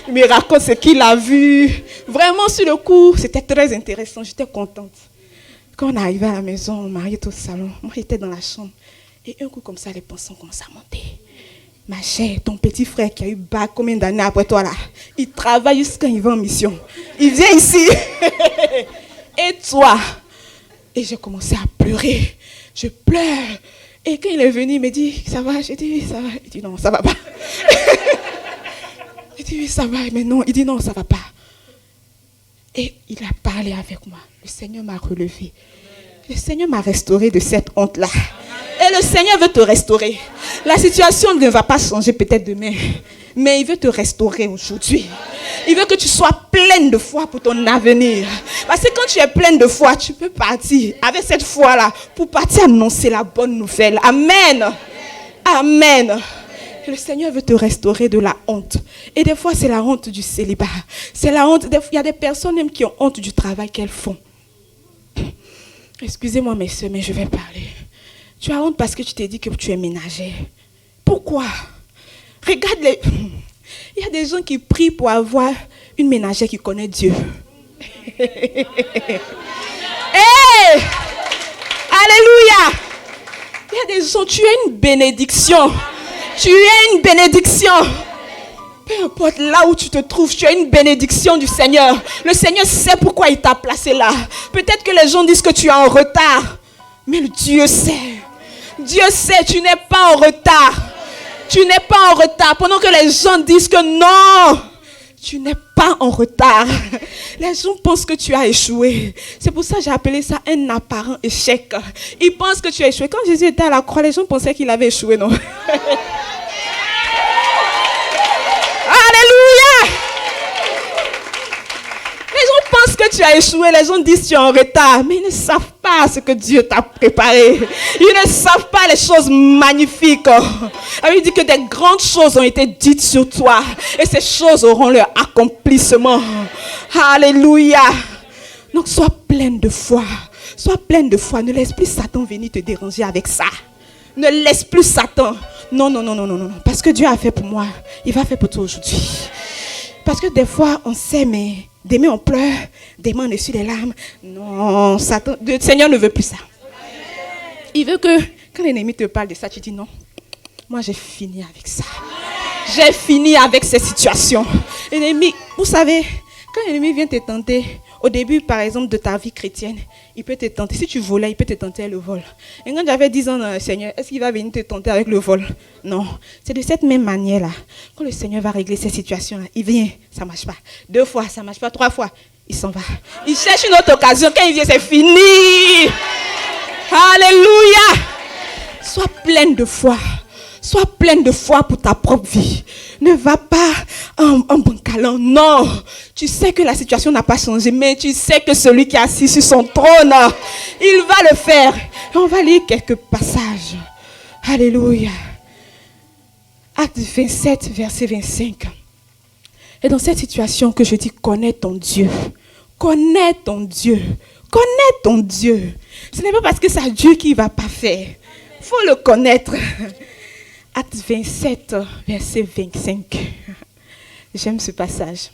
Il me raconte ce qu'il a vu. Vraiment, sur le coup, c'était très intéressant. J'étais contente. Quand on arrivait à la maison, on mariait au salon. Moi, j'étais dans la chambre. Et un coup, comme ça, les pensées commencent à monter. Ma chère, ton petit frère qui a eu bac combien d'années après toi là, il travaille jusqu'à quand il va en mission. Il vient ici. Et toi? Et j'ai commencé à pleurer. Je pleure. Et quand il est venu, il me dit, ça va? J'ai dit, oui, ça va. Il dit, non, ça va pas. Il dit, oui, ça va. Mais non, il dit, non, ça va pas. Et il a parlé avec moi. Le Seigneur m'a relevé. Le Seigneur m'a restauré de cette honte-là. Et le Seigneur veut te restaurer. La situation ne va pas changer peut-être demain. Mais il veut te restaurer aujourd'hui. Il veut que tu sois pleine de foi pour ton avenir. Parce que quand tu es pleine de foi, tu peux partir avec cette foi-là pour partir annoncer la bonne nouvelle. Amen. Amen. Et le Seigneur veut te restaurer de la honte. Et des fois, c'est la honte du célibat. C'est la honte. Il y a des personnes même qui ont honte du travail qu'elles font. Excusez-moi mes soeurs, mais je vais parler. Tu as honte parce que tu t'es dit que tu es ménagère. Pourquoi? Regarde les... Il y a des gens qui prient pour avoir une ménagère qui connaît Dieu. Hey! Alléluia! Il y a des gens, tu es une bénédiction. Tu es une bénédiction. Peu importe là où tu te trouves, tu es une bénédiction du Seigneur. Le Seigneur sait pourquoi il t'a placé là. Peut-être que les gens disent que tu es en retard. Mais Dieu sait. Dieu sait, tu n'es pas en retard. Tu n'es pas en retard. Pendant que les gens disent que non, tu n'es pas en retard. Les gens pensent que tu as échoué. C'est pour ça que j'ai appelé ça un apparent échec. Ils pensent que tu as échoué. Quand Jésus était à la croix, les gens pensaient qu'il avait échoué, non? Alléluia! Les gens pensent que tu as échoué. Les gens disent que tu es en retard. Mais ils ne savent pas ce que Dieu t'a préparé. Ils ne savent pas les choses magnifiques. Il dit que des grandes choses ont été dites sur toi. Et ces choses auront leur accomplissement. Alléluia. Donc sois pleine de foi. Sois pleine de foi. Ne laisse plus Satan venir te déranger avec ça. Ne laisse plus Satan. Non. Parce que Dieu a fait pour moi. Il va faire pour toi aujourd'hui. Parce que des fois, on sait, mais d'aimer on pleure, d'aimer on essuie les larmes. Non, Satan, le Seigneur ne veut plus ça. Il veut que, quand l'ennemi te parle de ça, tu dis non. Moi, j'ai fini avec ça. J'ai fini avec ces situations. L'ennemi, vous savez, quand l'ennemi vient te tenter, au début, par exemple, de ta vie chrétienne, il peut te tenter. Si tu volais, il peut te tenter avec le vol. Et quand j'avais 10 ans dans le Seigneur, est-ce qu'il va venir te tenter avec le vol? Non. C'est de cette même manière-là. Quand le Seigneur va régler ces situations-là, il vient, ça ne marche pas. 2 fois, ça ne marche pas. 3 fois, il s'en va. Il cherche une autre occasion. Quand il vient, c'est fini. Alléluia. Sois pleine de foi. Sois pleine de foi pour ta propre vie. Ne va pas en bancalant. Non. Tu sais que la situation n'a pas changé, mais tu sais que celui qui est assis sur son trône, il va le faire. On va lire quelques passages. Alléluia. Acte 27, verset 25. Et dans cette situation que je dis, connais ton Dieu. Connais ton Dieu. Connais ton Dieu. Ce n'est pas parce que c'est Dieu qui ne va pas faire. Il faut le connaître. Acte 27, verset 25. J'aime ce passage.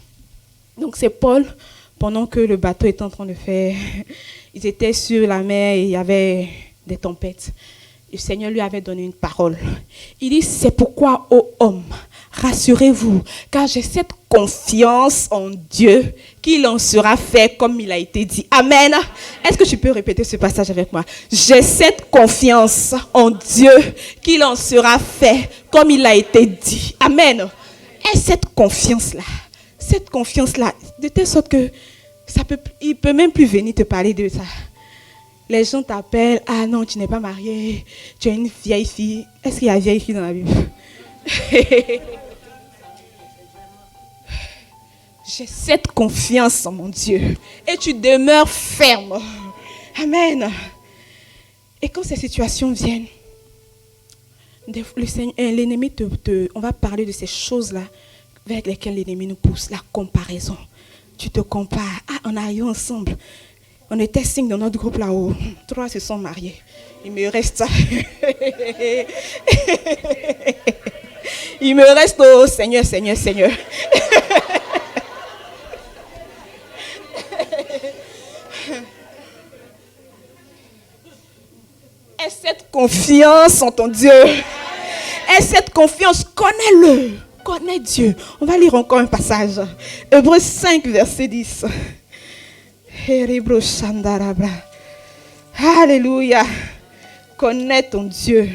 Donc c'est Paul, pendant que le bateau était en train de faire, ils étaient sur la mer et il y avait des tempêtes. Le Seigneur lui avait donné une parole. Il dit, c'est pourquoi, ô homme, rassurez-vous, car j'ai cette confiance en Dieu qu'il en sera fait comme il a été dit. Amen. Est-ce que tu peux répéter ce passage avec moi? J'ai cette confiance en Dieu qu'il en sera fait comme il a été dit. Amen. Et cette confiance-là, de telle sorte que il ne peut même plus venir te parler de ça. Les gens t'appellent, ah non, tu n'es pas mariée, tu es une vieille fille. Est-ce qu'il y a une vieille fille dans la Bible? J'ai cette confiance en mon Dieu. Et tu demeures ferme. Amen. Et quand ces situations viennent, l'ennemi on va parler de ces choses-là avec lesquelles l'ennemi nous pousse. La comparaison. Tu te compares. Ah, on a eu ensemble. On était 5 dans notre groupe là-haut. 3 se sont mariés. Il me reste ça. Il me reste, oh Seigneur, Seigneur, Seigneur. Aie cette confiance en ton Dieu. Aie cette confiance, connais-le. Connais Dieu. On va lire encore un passage. Hébreux 5, verset 10. Alléluia. Connais ton Dieu.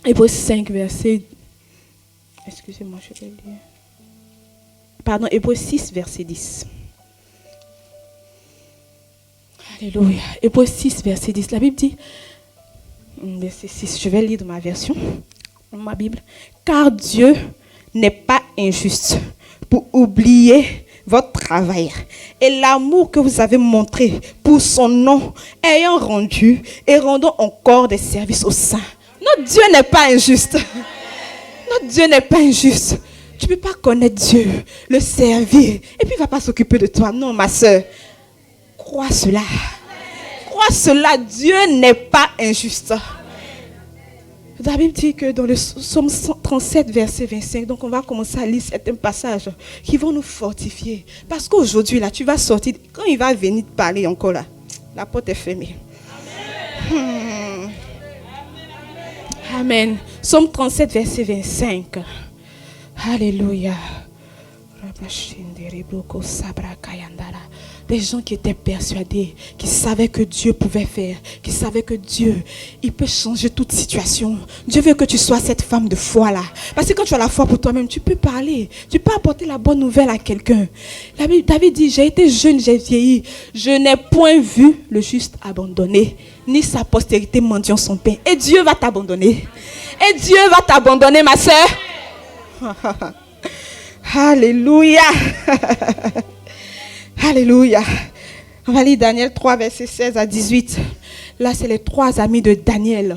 Hébreux 5, verset... Excusez-moi, je vais lire. Pardon, Hébreux 6, verset 10. Alléluia. Hébreux 6, verset 10. La Bible dit... Verset 6, je vais lire dans ma version, dans ma Bible. Car Dieu n'est pas injuste pour oublier votre travail et l'amour que vous avez montré pour son nom, ayant rendu et rendant encore des services aux saints. Notre Dieu n'est pas injuste. Notre Dieu n'est pas injuste. Tu ne peux pas connaître Dieu, le servir, et puis il ne va pas s'occuper de toi. Non, ma soeur. Crois cela. Crois cela. Dieu n'est pas injuste. La Bible dit que dans le psaume 37, verset 25, donc on va commencer à lire certains passages qui vont nous fortifier. Parce qu'aujourd'hui, là, tu vas sortir. Quand il va venir te parler encore là, la porte est fermée. Amen. Psaume 37, verset 25. Alléluia. Des gens qui étaient persuadés, qui savaient que Dieu pouvait faire, qui savaient que Dieu, il peut changer toute situation. Dieu veut que tu sois cette femme de foi là. Parce que quand tu as la foi pour toi-même, tu peux parler, tu peux apporter la bonne nouvelle à quelqu'un. David dit, j'ai été jeune, j'ai vieilli, je n'ai point vu le juste abandonné, ni sa postérité mendiant son pain. Et Dieu va t'abandonner. Et Dieu va t'abandonner, ma soeur. Alléluia. Alléluia. On va lire Daniel 3, verset 16 à 18. Là, c'est les 3 amis de Daniel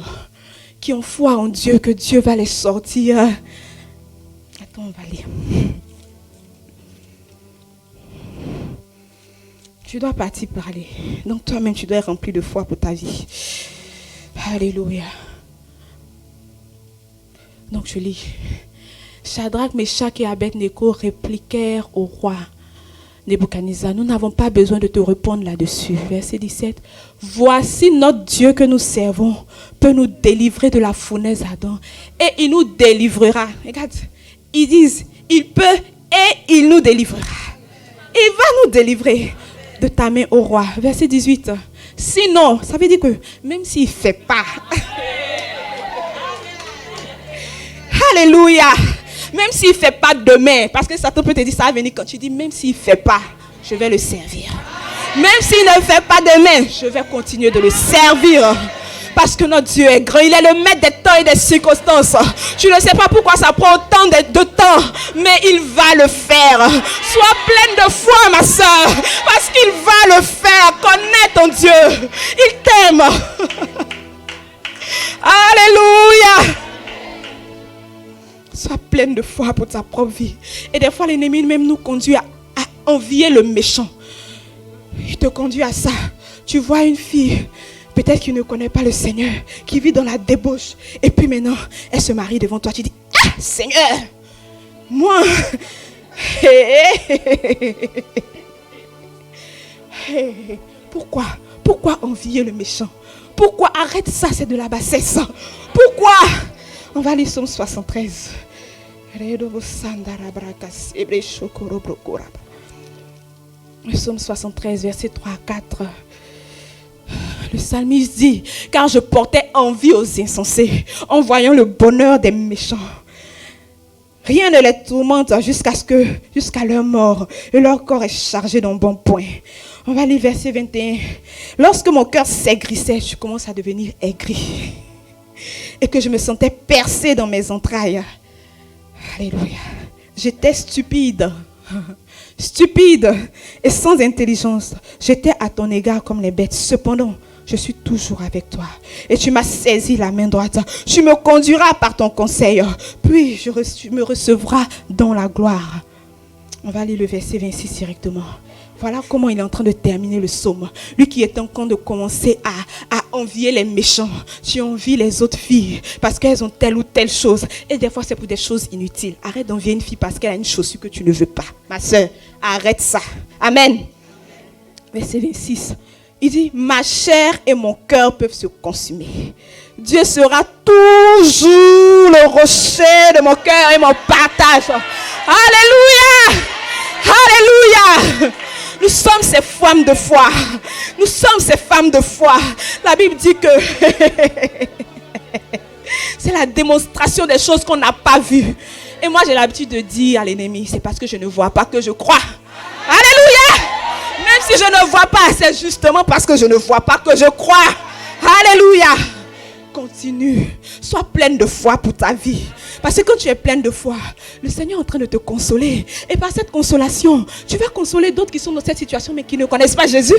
qui ont foi en Dieu, que Dieu va les sortir. Attends, on va lire. Tu dois partir parler. Donc toi-même, tu dois être rempli de foi pour ta vie. Alléluia. Donc je lis. Shadrach, Meshach et Abednego répliquèrent au roi Nebuchadnezzar, nous n'avons pas besoin de te répondre là-dessus. Verset 17. Voici notre Dieu que nous servons peut nous délivrer de la fournaise ardente et il nous délivrera. Regarde, ils disent, il peut et il nous délivrera. Il va nous délivrer de ta main, ô roi. Verset 18. Sinon, ça veut dire que même s'il ne fait pas, alléluia, même s'il ne fait pas demain, parce que Satan peut te dire ça va venir quand tu dis, même s'il ne fait pas, je vais le servir. Même s'il ne fait pas demain, je vais continuer de le servir. Parce que notre Dieu est grand, il est le maître des temps et des circonstances. Tu ne sais pas pourquoi ça prend autant de temps, mais il va le faire. Sois pleine de foi, ma soeur, parce qu'il va le faire. Connais ton Dieu, il t'aime. Alléluia. Sois pleine de foi pour ta propre vie. Et des fois, l'ennemi même nous conduit à envier le méchant. Il te conduit à ça. Tu vois une fille, peut-être qu'il ne connaît pas le Seigneur, qui vit dans la débauche. Et puis maintenant, elle se marie devant toi. Tu dis, ah, Seigneur, moi. Pourquoi envier le méchant? Pourquoi arrête ça, c'est de la bassesse? Pourquoi? On va lire Psaume 73. Le Psaume 73, verset 3 à 4. Le psalmiste dit, car je portais envie aux insensés en voyant le bonheur des méchants. Rien ne les tourmente jusqu'à leur mort, et leur corps est chargé d'embonpoint. On va lire verset 21. Lorsque mon cœur s'aigrissait, je commence à devenir aigri. Et que je me sentais percé dans mes entrailles. Alléluia. J'étais stupide et sans intelligence. J'étais à ton égard comme les bêtes. Cependant, je suis toujours avec toi. Et tu m'as saisi la main droite. Tu me conduiras par ton conseil. Puis tu me recevras dans la gloire. On va lire le verset 26 directement. Voilà comment il est en train de terminer le psaume. Lui qui est en train de commencer à envier les méchants. Tu envies les autres filles parce qu'elles ont telle ou telle chose. Et des fois, c'est pour des choses inutiles. Arrête d'envier une fille parce qu'elle a une chaussure que tu ne veux pas. Ma soeur, arrête ça. Amen. Verset 26. Il dit, ma chair et mon cœur peuvent se consumer. Dieu sera toujours le rocher de mon cœur et mon partage. Alléluia. Alléluia. Nous sommes ces femmes de foi. Nous sommes ces femmes de foi. La Bible dit que c'est la démonstration des choses qu'on n'a pas vues. Et moi, j'ai l'habitude de dire à l'ennemi, c'est parce que je ne vois pas que je crois. Alléluia. Même si je ne vois pas, c'est justement parce que je ne vois pas que je crois. Alléluia. Continue. Sois pleine de foi pour ta vie. Parce que quand tu es pleine de foi, le Seigneur est en train de te consoler. Et par cette consolation, tu vas consoler d'autres qui sont dans cette situation mais qui ne connaissent pas Jésus.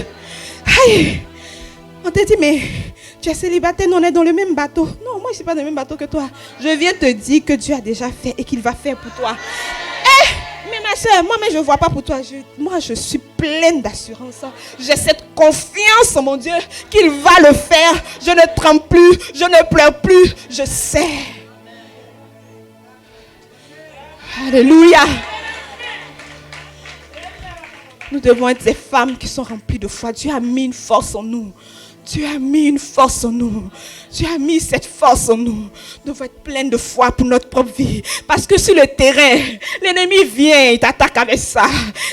Aïe. On te dit, mais tu es célibataire, nous on est dans le même bateau. Non, moi je ne suis pas dans le même bateau que toi. Je viens te dire que Dieu a déjà fait et qu'il va faire pour toi. Mais ma soeur, moi-même je ne vois pas pour toi. Moi je suis pleine d'assurance. J'ai cette confiance en mon Dieu qu'il va le faire. Je ne tremble plus, je ne pleure plus. Je sais. Alléluia. Nous devons être des femmes qui sont remplies de foi. Dieu a mis une force en nous. Dieu a mis une force en nous. Dieu a mis cette force en nous. Nous devons être pleines de foi pour notre propre vie. Parce que sur le terrain, l'ennemi vient, il t'attaque avec ça.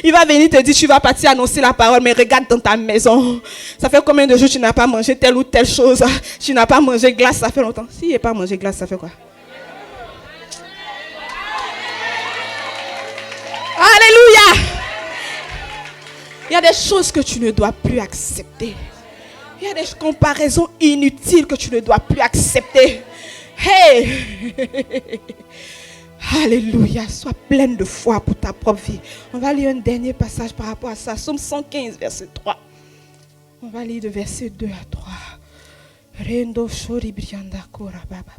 Il va venir te dire, tu vas partir annoncer la parole, mais regarde dans ta maison. Ça fait combien de jours que tu n'as pas mangé telle ou telle chose? Tu n'as pas mangé glace, ça fait longtemps. Si il n'a pas mangé glace, ça fait quoi? Alléluia. Il y a des choses que tu ne dois plus accepter. Il y a des comparaisons inutiles que tu ne dois plus accepter. Hey! Alléluia. Sois pleine de foi pour ta propre vie. On va lire un dernier passage par rapport à ça. Psaume 115, verset 3. On va lire de verset 2 à 3. Rendo shori brianda kora baba.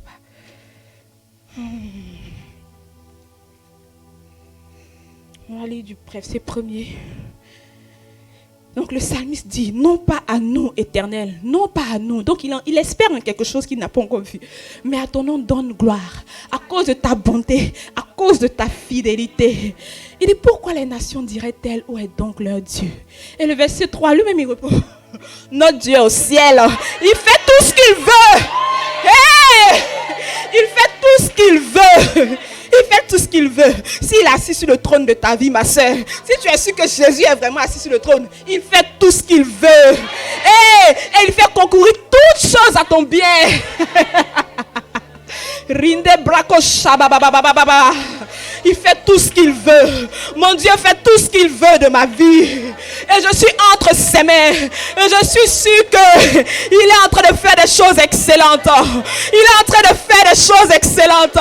On va lire du verset premier. Donc le psalmiste dit, non pas à nous, Éternel, non pas à nous. Donc il espère en quelque chose qu'il n'a pas encore vu. Mais à ton nom donne gloire, à cause de ta bonté, à cause de ta fidélité. Il dit, pourquoi les nations diraient-elles, où est donc leur Dieu? Et le verset 3, lui-même il répond, notre Dieu au ciel, il fait tout ce qu'il veut. Hey! Il fait tout ce qu'il veut. Il fait tout ce qu'il veut. S'il est assis sur le trône de ta vie, ma soeur, si tu es sûr que Jésus est vraiment assis sur le trône, il fait tout ce qu'il veut. Et il fait concourir toutes choses à ton bien. Rinde braco shabababababa. Il fait tout ce qu'il veut. Mon Dieu fait tout ce qu'il veut de ma vie. Et je suis entre ses mains. Et je suis sûr qu'il est en train de faire des choses excellentes. Il est en train de faire des choses excellentes.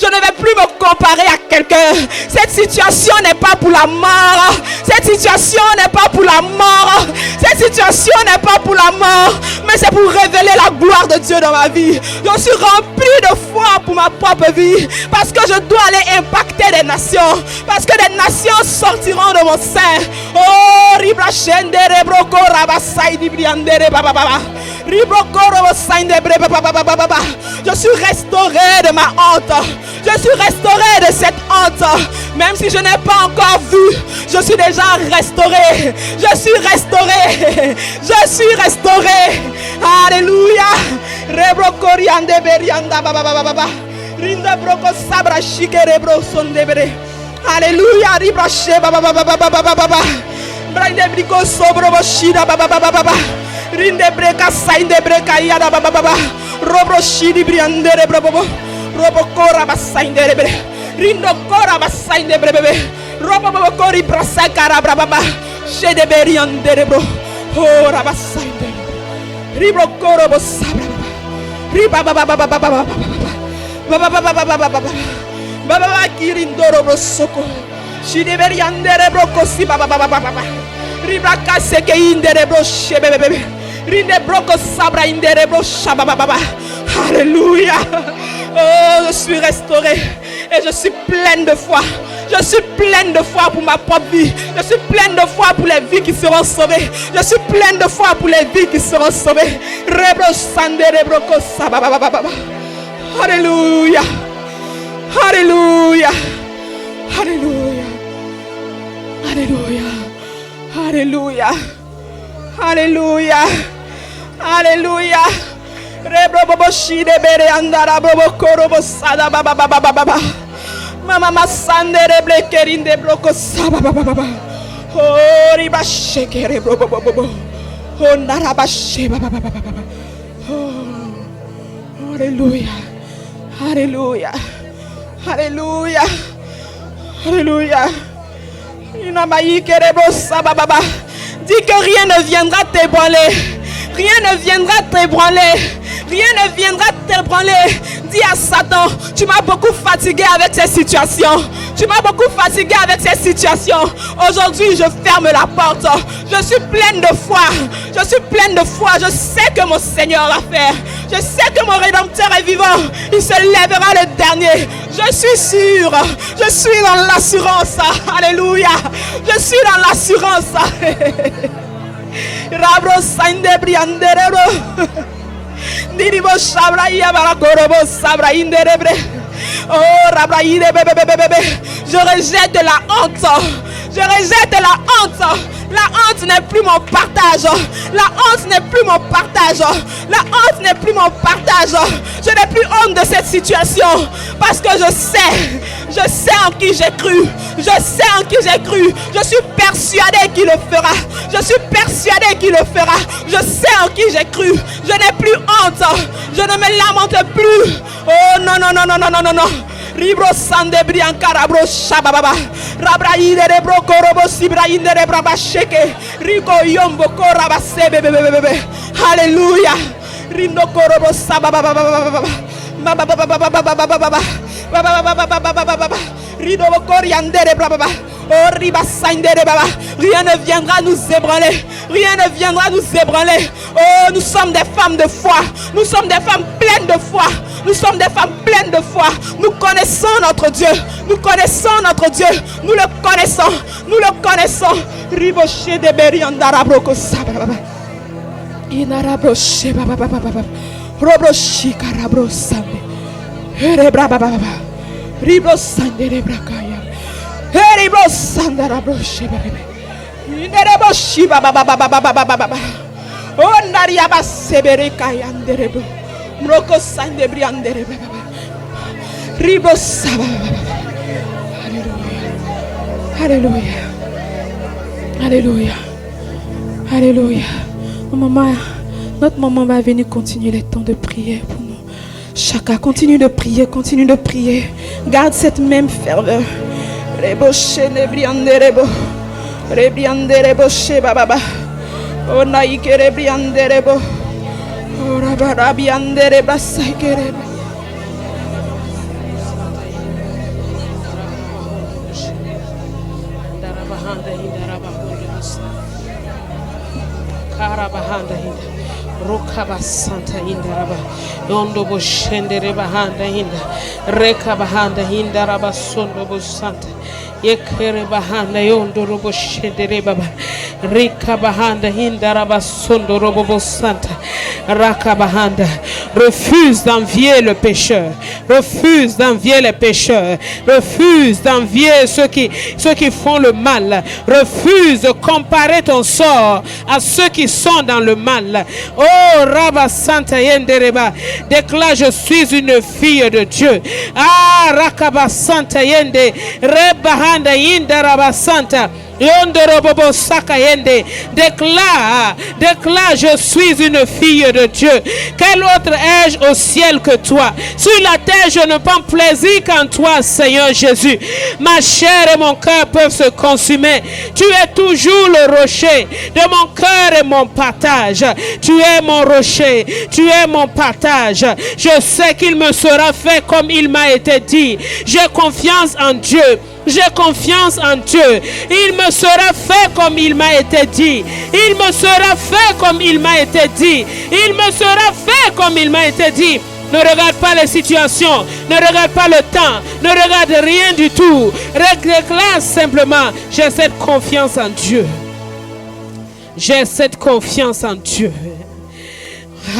Je ne vais plus me comparer à quelqu'un. Cette situation n'est pas pour la mort. Cette situation n'est pas pour la mort. Cette situation n'est pas pour la mort. Mais c'est pour révéler la gloire de Dieu dans ma vie. Je suis rempli de foi pour ma propre vie. Parce que je dois aller impacter des nations. Parce que des nations sortiront de mon sein. Oh, Ribra Shendere Broko Rabasai Dibriandere Baba. Je suis restauré de ma honte. Je suis restauré de cette honte. Même si je n'ai pas encore vu, je suis déjà restauré. Je suis restauré. Je suis restauré. Alléluia. Rebrokoriande berianda baba baba. Rinda broko sabra shikere bro sondebre. Alléluia. Ribrache baba baba baba baba. Brande briko sobro boshida baba baba baba. Rinde breka sainde breka yada baba baba. Robro shidi briandere bro. Robo kora basainde bre. Rindo kora basainde brebe. Robo kori brasa kara baba. Shede beriandere bro. Oh rabasainde. Ribro koro bosabra. Riba baba baba baba baba. Baba baba baba baba. Baba kirindoro bro soko. Shide beriandere bro kosi baba baba baba. Ribra kase ke indere bro shebe bebe. Rinde broko sabra indere bro shaba baba. Alléluia. Oh, je suis restaurée et je suis pleine de foi. Je suis pleine de foi pour ma propre vie. Je suis pleine de foi pour les vies qui seront sauvées. Je suis pleine de foi pour les vies qui seront sauvées. Rebro sandere broko sababa. Alléluia. Alléluia. Alléluia. Alléluia. Alléluia. Alléluia. Alléluia. Rebrobo shide bere andara bobo korobo sada baba baba baba. Mama masandere blekerinde broko saba baba baba. Oh riba shekere brobo bobo. Oh naraba sheba baba baba baba. Oh alléluia. Alléluia. Alléluia. Alléluia. Inamayi kerebo saba baba. Dis que rien ne viendra t'ébranler. Rien ne viendra t'ébranler. Rien ne viendra t'ébranler. Dis à Satan, tu m'as beaucoup fatigué avec ces situations. Tu m'as beaucoup fatigué avec ces situations. Aujourd'hui, je ferme la porte. Je suis pleine de foi. Je suis pleine de foi. Je sais que mon Seigneur va faire. Je sais que mon Rédempteur est vivant. Il se lèvera le dernier. Je suis sûre. Je suis dans l'assurance. Alléluia. Je suis dans l'assurance. Rabro sainde brianderero. Diribo shabraïa barakorobo sabraïnderebre. Oh rabraïde bébé. Je rejette la honte. Je rejette la honte. La honte n'est plus mon partage. La honte n'est plus mon partage. La honte n'est plus mon partage. Je n'ai plus honte de cette situation. Parce que je sais en qui j'ai cru. Je sais en qui j'ai cru. Je suis persuadé qu'il le fera. Je suis persuadé qu'il le fera. Je sais en qui j'ai cru. Je n'ai plus honte. Je ne me lamente plus. Oh non, non, non, non, non, non, non, non. Ribro sande briankara bro shababa. Rabraide de bro korobo sibrainde de braba sheke. Rico yombo koraba sebe bebe. Alléluia. Rindo korobo sababa baba. Baba. Rido koriandere braba. Oh, Ribassandere Baba. Rien ne viendra nous ébranler. Rien ne viendra nous ébranler. Oh, nous sommes des femmes de foi. Nous sommes des femmes pleines de foi. Nous sommes des femmes pleines de foi. Nous connaissons notre Dieu. Nous connaissons notre Dieu. Nous le connaissons. Nous le connaissons. Riboché de Beriandarabro Sababa. Inarabroché Baba Baba. Robroshi Karabro Sande. Herebra Baba. Ribro Sande Rebrakaya. Heribro Sandarabroché Baba. Inarabroshi Baba Baba. Oh, Nariaba Sebereka Yanderebo. Mroko Sande Briandere Baba. Ribro Saba. Alléluia. Alléluia. Alléluia. Maman, notre maman va venir continuer les temps de prière pour nous. Chacun continue de prier, continue de prier. Garde cette même ferveur. Reboche nebrianderebo. Rebrianderebo shebaba. O naike rebrianderebo. O rabarabiandereba saikere. Karabahanda hinda Rokaba Santa hinda raba Yondo bo shendere bahanda hinda Reka bahanda hinda raba sondo bo santa Yekere bahanda yondo robo shendere baba Rika bahanda hinda raba sondo robo bo santa Raka bahanda. Refuse d'envier le pécheur. Refuse d'envier les pécheurs. Refuse d'envier ceux qui font le mal. Refuse de comparer ton sort à ceux qui sont dans le mal. Oh, Rabba Santa Yendereba. Déclare, je suis une fille de Dieu. Ah, Rakaba Santa Yende. Rebahanda Yinda Rabba Santa. Déclare, je suis une fille de Dieu. Quel autre ai-je au ciel que toi? Sur la terre, je ne prends plaisir qu'en toi, Seigneur Jésus. Ma chair et mon cœur peuvent se consumer. Tu es toujours le rocher de mon cœur et mon partage. Tu es mon rocher, tu es mon partage. Je sais qu'il me sera fait comme il m'a été dit. J'ai confiance en Dieu. J'ai confiance en Dieu. Il me sera fait comme il m'a été dit. Il me sera fait comme il m'a été dit. Il me sera fait comme il m'a été dit. Ne regarde pas les situations. Ne regarde pas le temps. Ne regarde rien du tout. Déclare simplement, j'ai cette confiance en Dieu. J'ai cette confiance en Dieu.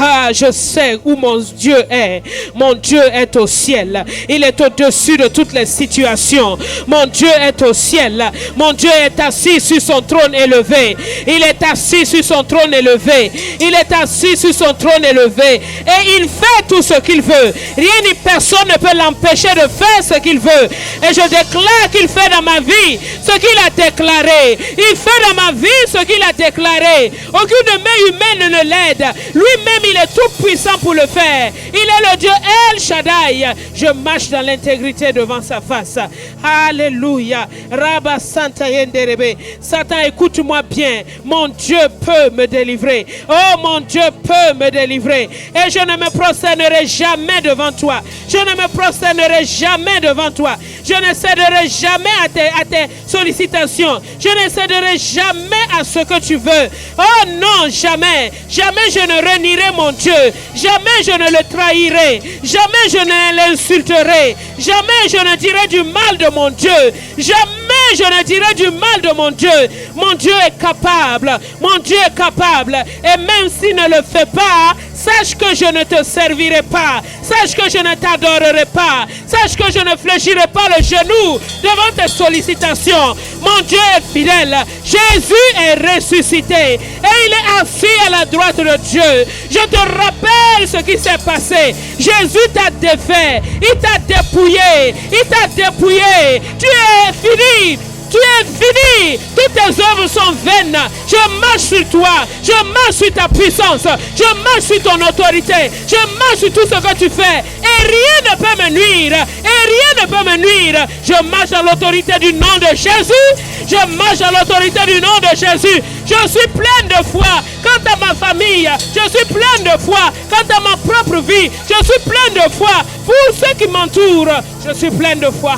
Ah, je sais où mon Dieu est. Mon Dieu est au ciel. Il est au-dessus de toutes les situations. Mon Dieu est au ciel. Mon Dieu est assis sur son trône élevé. Il est assis sur son trône élevé. Il est assis sur son trône élevé. Et il fait tout ce qu'il veut. Rien ni personne ne peut l'empêcher de faire ce qu'il veut. Et je déclare qu'il fait dans ma vie ce qu'il a déclaré. Il fait dans ma vie ce qu'il a déclaré. Aucune main humaine ne l'aide. Lui-même, il est tout puissant pour le faire. Il est le Dieu El Shaddai. Je marche dans l'intégrité devant sa face. Alléluia. Rabba Santa Yenderebe. Satan, écoute-moi bien. Mon Dieu peut me délivrer. Oh, mon Dieu peut me délivrer. Et je ne me prosternerai jamais devant toi. Je ne me prosternerai jamais devant toi. Je ne céderai jamais à tes sollicitations. Je ne céderai jamais à ce que tu veux. Oh non, jamais. Jamais je ne renierai mon Dieu. Jamais je ne le trahirai. Jamais je ne l'insulterai. Jamais je ne dirai du mal de mon Dieu. Jamais je ne dirai du mal de mon Dieu. Mon Dieu est capable. Mon Dieu est capable. Et même s'il ne le fait pas, sache que je ne te servirai pas. Sache que je ne t'adorerai pas. Sache que je ne fléchirai pas le genou devant tes sollicitations. Mon Dieu est fidèle. Jésus est ressuscité. Et il est assis à la droite de Dieu. Je te rappelle ce qui s'est passé. Jésus t'a défait. Il t'a dépouillé. Il t'a dépouillé. Tu es fini. Tu es fini. Toutes tes œuvres sont vaines. Je marche sur toi. Je marche sur ta puissance. Je marche sur ton autorité. Je marche sur tout ce que tu fais. Et rien ne peut me nuire. Et rien ne peut me nuire. Je marche dans l'autorité du nom de Jésus. Je marche dans l'autorité du nom de Jésus. Je suis pleine de foi quant à ma famille. Je suis pleine de foi quant à ma propre vie. Je suis pleine de foi pour ceux qui m'entourent. Je suis pleine de foi.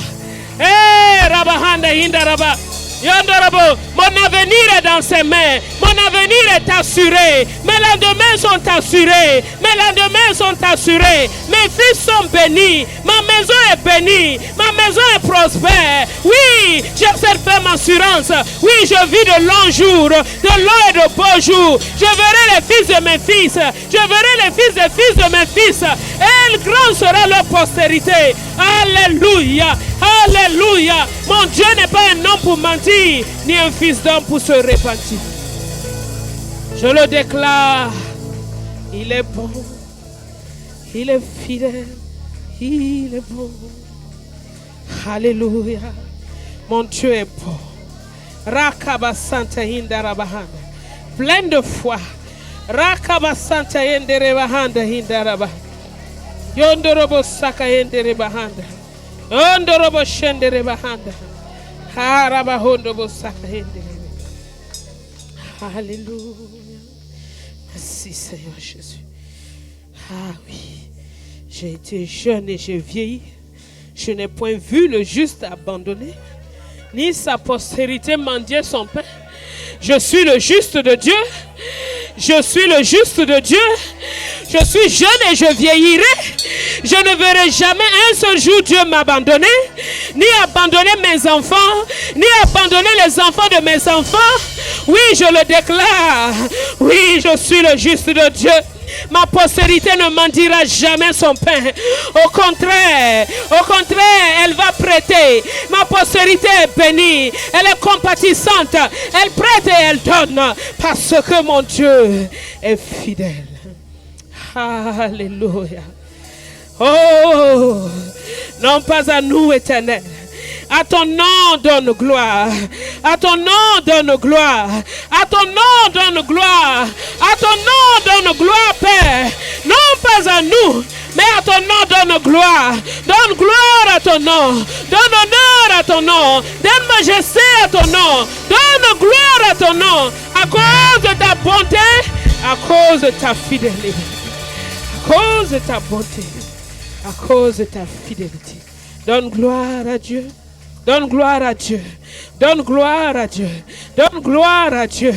Rabahanda Hinda Rabba. Mon avenir est dans ses mains. Mon avenir est assuré. Mes lendemains sont assurés. Mes lendemains sont assurés. Mes fils sont bénis. Ma maison est bénie. Ma maison est prospère. Oui, j'ai cette ferme assurance. Oui, je vis de longs jours, de longs et de beaux jours. Je verrai les fils de mes fils. Je verrai les fils des fils de mes fils. Et grande sera leur postérité. Alléluia. Alléluia. Mon Dieu n'est pas un homme pour mentir, ni un fils d'homme pour se repentir. Je le déclare. Il est bon. Il est fidèle. Il est bon. Alléluia. Mon Dieu est bon. Rakabasanta hindarabahanda. Plein de foi. Rakabasanta hindarabahanda hindarabahanda. Yondorobo saka hindarabahanda. Yondorobo shendarabahanda. Harabahondobo saka hindarabahanda. Alléluia. Merci Seigneur Jésus. Ah oui. J'ai été jeune et j'ai vieilli. Je n'ai point vu le juste abandonné, ni sa postérité mendier son pain. Je suis le juste de Dieu. Je suis le juste de Dieu. Je suis jeune et je vieillirai. Je ne verrai jamais un seul jour Dieu m'abandonner, ni abandonner mes enfants, ni abandonner les enfants de mes enfants. Oui, je le déclare. Oui, je suis le juste de Dieu. Ma postérité ne mendiera jamais son pain. Au contraire, elle va prêter. Ma postérité est bénie. Elle est compatissante. Elle prête et elle donne. Parce que mon Dieu est fidèle. Alléluia. Oh, non pas à nous, Éternel. À ton nom donne gloire. À ton nom donne gloire. À ton nom donne gloire. À ton nom donne gloire, Père. Non pas à nous, mais à ton nom donne gloire. Donne gloire à ton nom. Donne honneur à ton nom. Donne majesté à ton nom. Donne gloire à ton nom. À cause de ta bonté, à cause de ta fidélité. À cause de ta bonté, à cause de ta fidélité. Donne gloire à Dieu. Donne gloire à Dieu. Donne gloire à Dieu. Donne gloire à Dieu.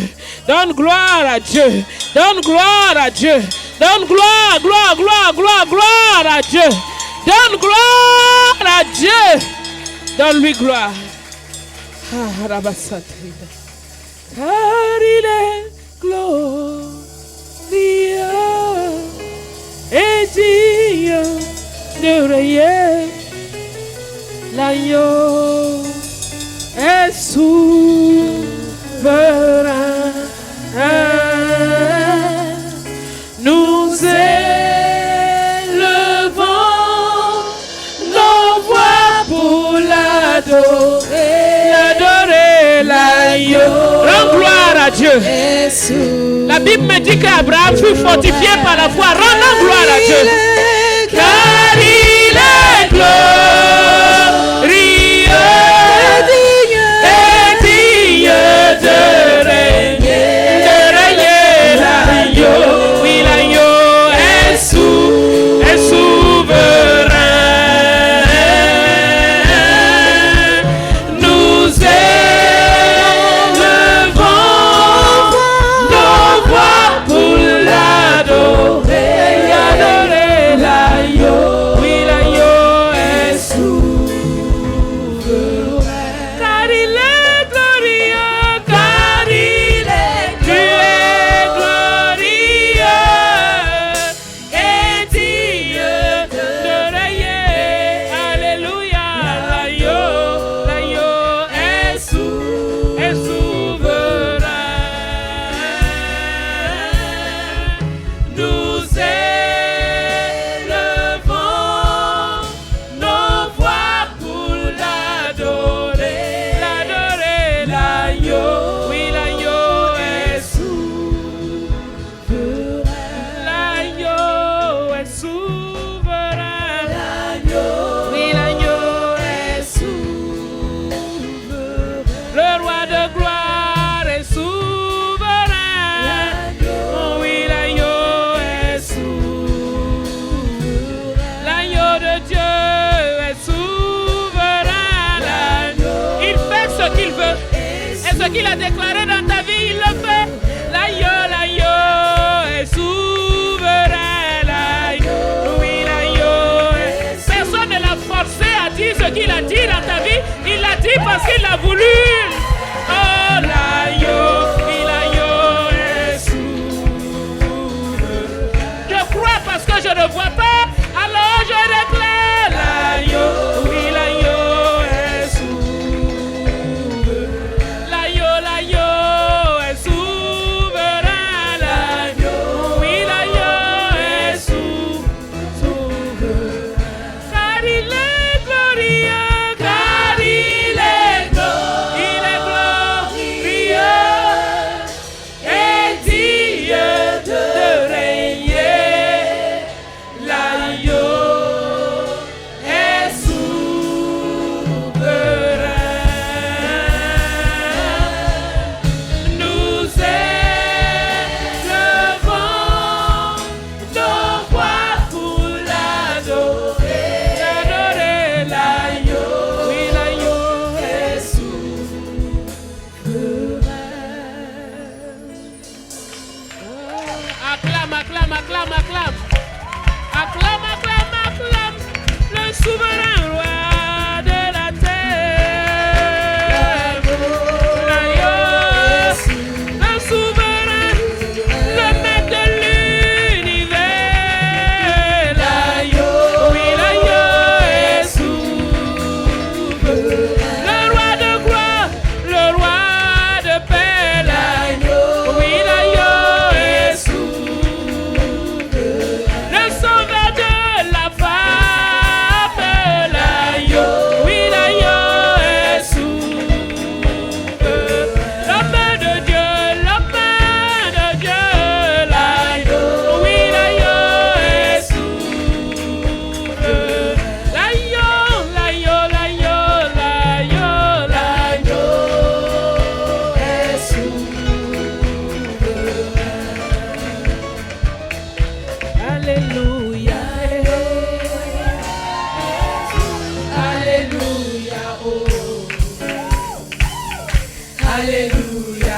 Donne gloire à Dieu. Donne gloire à Dieu. Donne gloire, gloire, gloire, gloire, gloire à Dieu. Donne gloire à Dieu. Donne-lui gloire. Ah, Rabassat. Car il est glorieux et digne de régner. L'agneau est souverain. Nous élevons nos voix pour l'adorer. L'adorer, l'agneau. Rends gloire à Dieu. La Bible me dit qu'Abraham fut fortifié par la foi. Rendons gloire à Dieu. Car il est glorieux. qu'il a déclaré dans ta vie, il le fait. L'agneau est souverain. Oui, l'agneau est... Personne ne l'a forcé à dire ce qu'il a dit dans ta vie. Il l'a dit parce qu'il l'a voulu. Oh, l'agneau est souverain. Je crois parce que je ne vois pas. Alors je déclare l'agneau. Oui, l'agneau est souverain. L'agneau est souverain. L'agneau, oui, l'agneau est souverain. Car il est glorieux, car il est glorieux et digne de régner. L'agneau est souverain. Nous élevons nos voix pour l'adorer. L'adorer, l'agneau, oui, l'agneau est souverain. Acclame, acclame, acclame, acclame. Acclame, acclame, acclame le souverain roi de la terre. L'agneau, le souverain, le maître de l'univers. L'agneau, oui, l'agneau est souverain. Le roi de gloire, le roi de paix. L'agneau, oui, l'agneau est souverain. Le sauveur de la femme, l'agneau, oui, l'agneau est souverain. L'homme de Dieu, l'agneau, oui, l'agneau est souverain. L'agneau est souverain. Alléluia. Alléluia. Oh. Alléluia.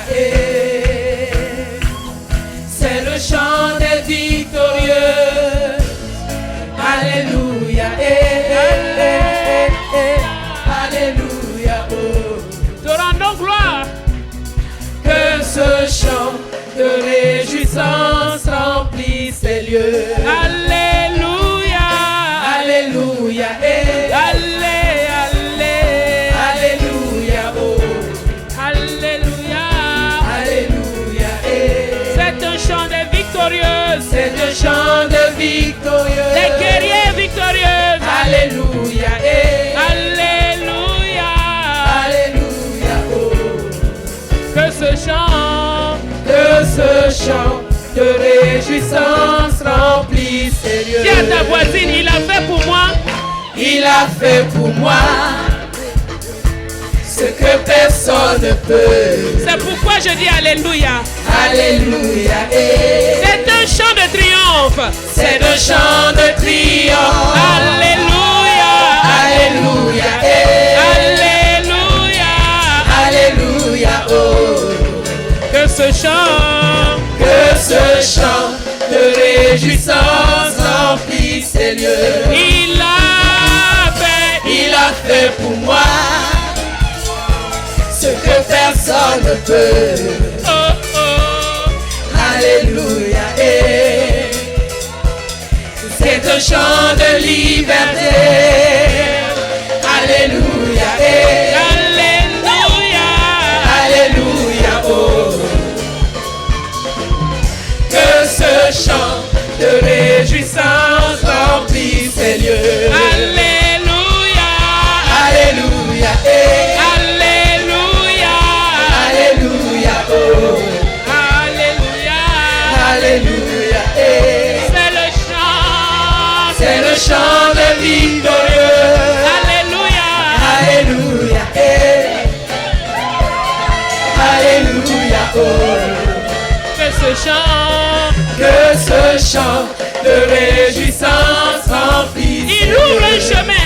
C'est le chant des victorieux. Alléluia. Alléluia. Oh. Te rendons gloire. Que ce chant de réjouissance remplisse ces lieux. Alléluia. Alléluia. Alléluia. Oh. Alléluia. Alléluia. C'est un chant de victorieux. C'est un chant de victorieux. Des guerriers victorieux. Alléluia. Alléluia. Alléluia. Oh. Que ce chant de réjouissance remplisse ces lieux. Dis à ta voisine, il a fait pour moi. Il a fait pour moi ce que personne ne peut. C'est pourquoi je dis Alléluia. Alléluia. C'est un chant de triomphe. C'est un chant de triomphe. Alléluia. Alléluia. Alléluia. Alléluia. Oh. Que ce chant de réjouissance remplisse ces lieux. Il a fait pour moi ce que personne ne peut. Oh, oh. Alléluia. C'est un chant de liberté. Alléluia. Alléluia. Alléluia. Oh. Que ce chant de réjouissance remplisse ces lieux. Alléluia. Alléluia. Alléluia. Alléluia. Oh. Alléluia. Alléluia. C'est le chant de victorieux. Alléluia. Alléluia. Alléluia. Oh. Que ce chant de réjouissance remplisse. Il ouvre un chemin.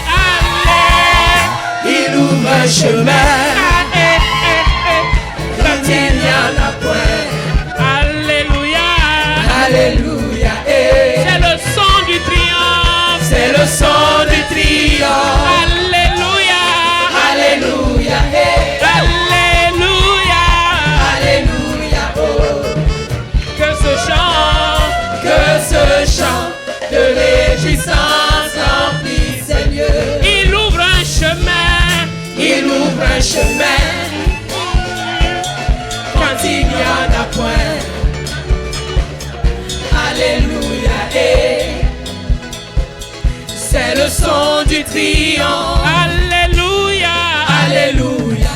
Allez. Il ouvre un chemin. réjouissance remplit ces lieux. Il ouvre un chemin. Il ouvre un chemin quand il n'y en a point. Alléluia. C'est le son du triomphe. Alléluia. Alléluia.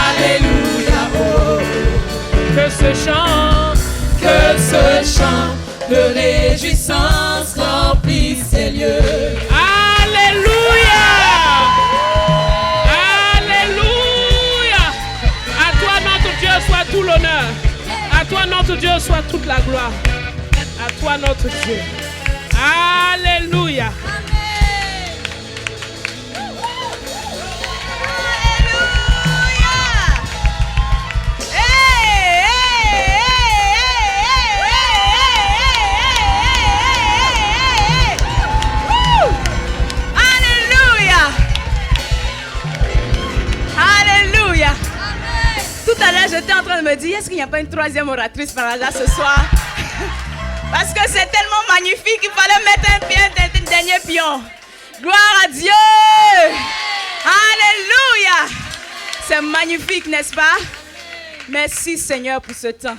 Alléluia. Oh. Que ce chant de réjouissance remplit ces lieux. Alléluia. Alléluia. À toi notre Dieu soit tout l'honneur. À toi notre Dieu soit toute la gloire. À toi notre Dieu. Alléluia. Tout à l'heure, j'étais en train de me dire, est-ce qu'il n'y a pas une troisième oratrice par hasard ce soir? Parce que c'est tellement magnifique qu'il fallait mettre un dernier pion. Gloire à Dieu! Alléluia! C'est magnifique, n'est-ce pas? Merci Seigneur pour ce temps.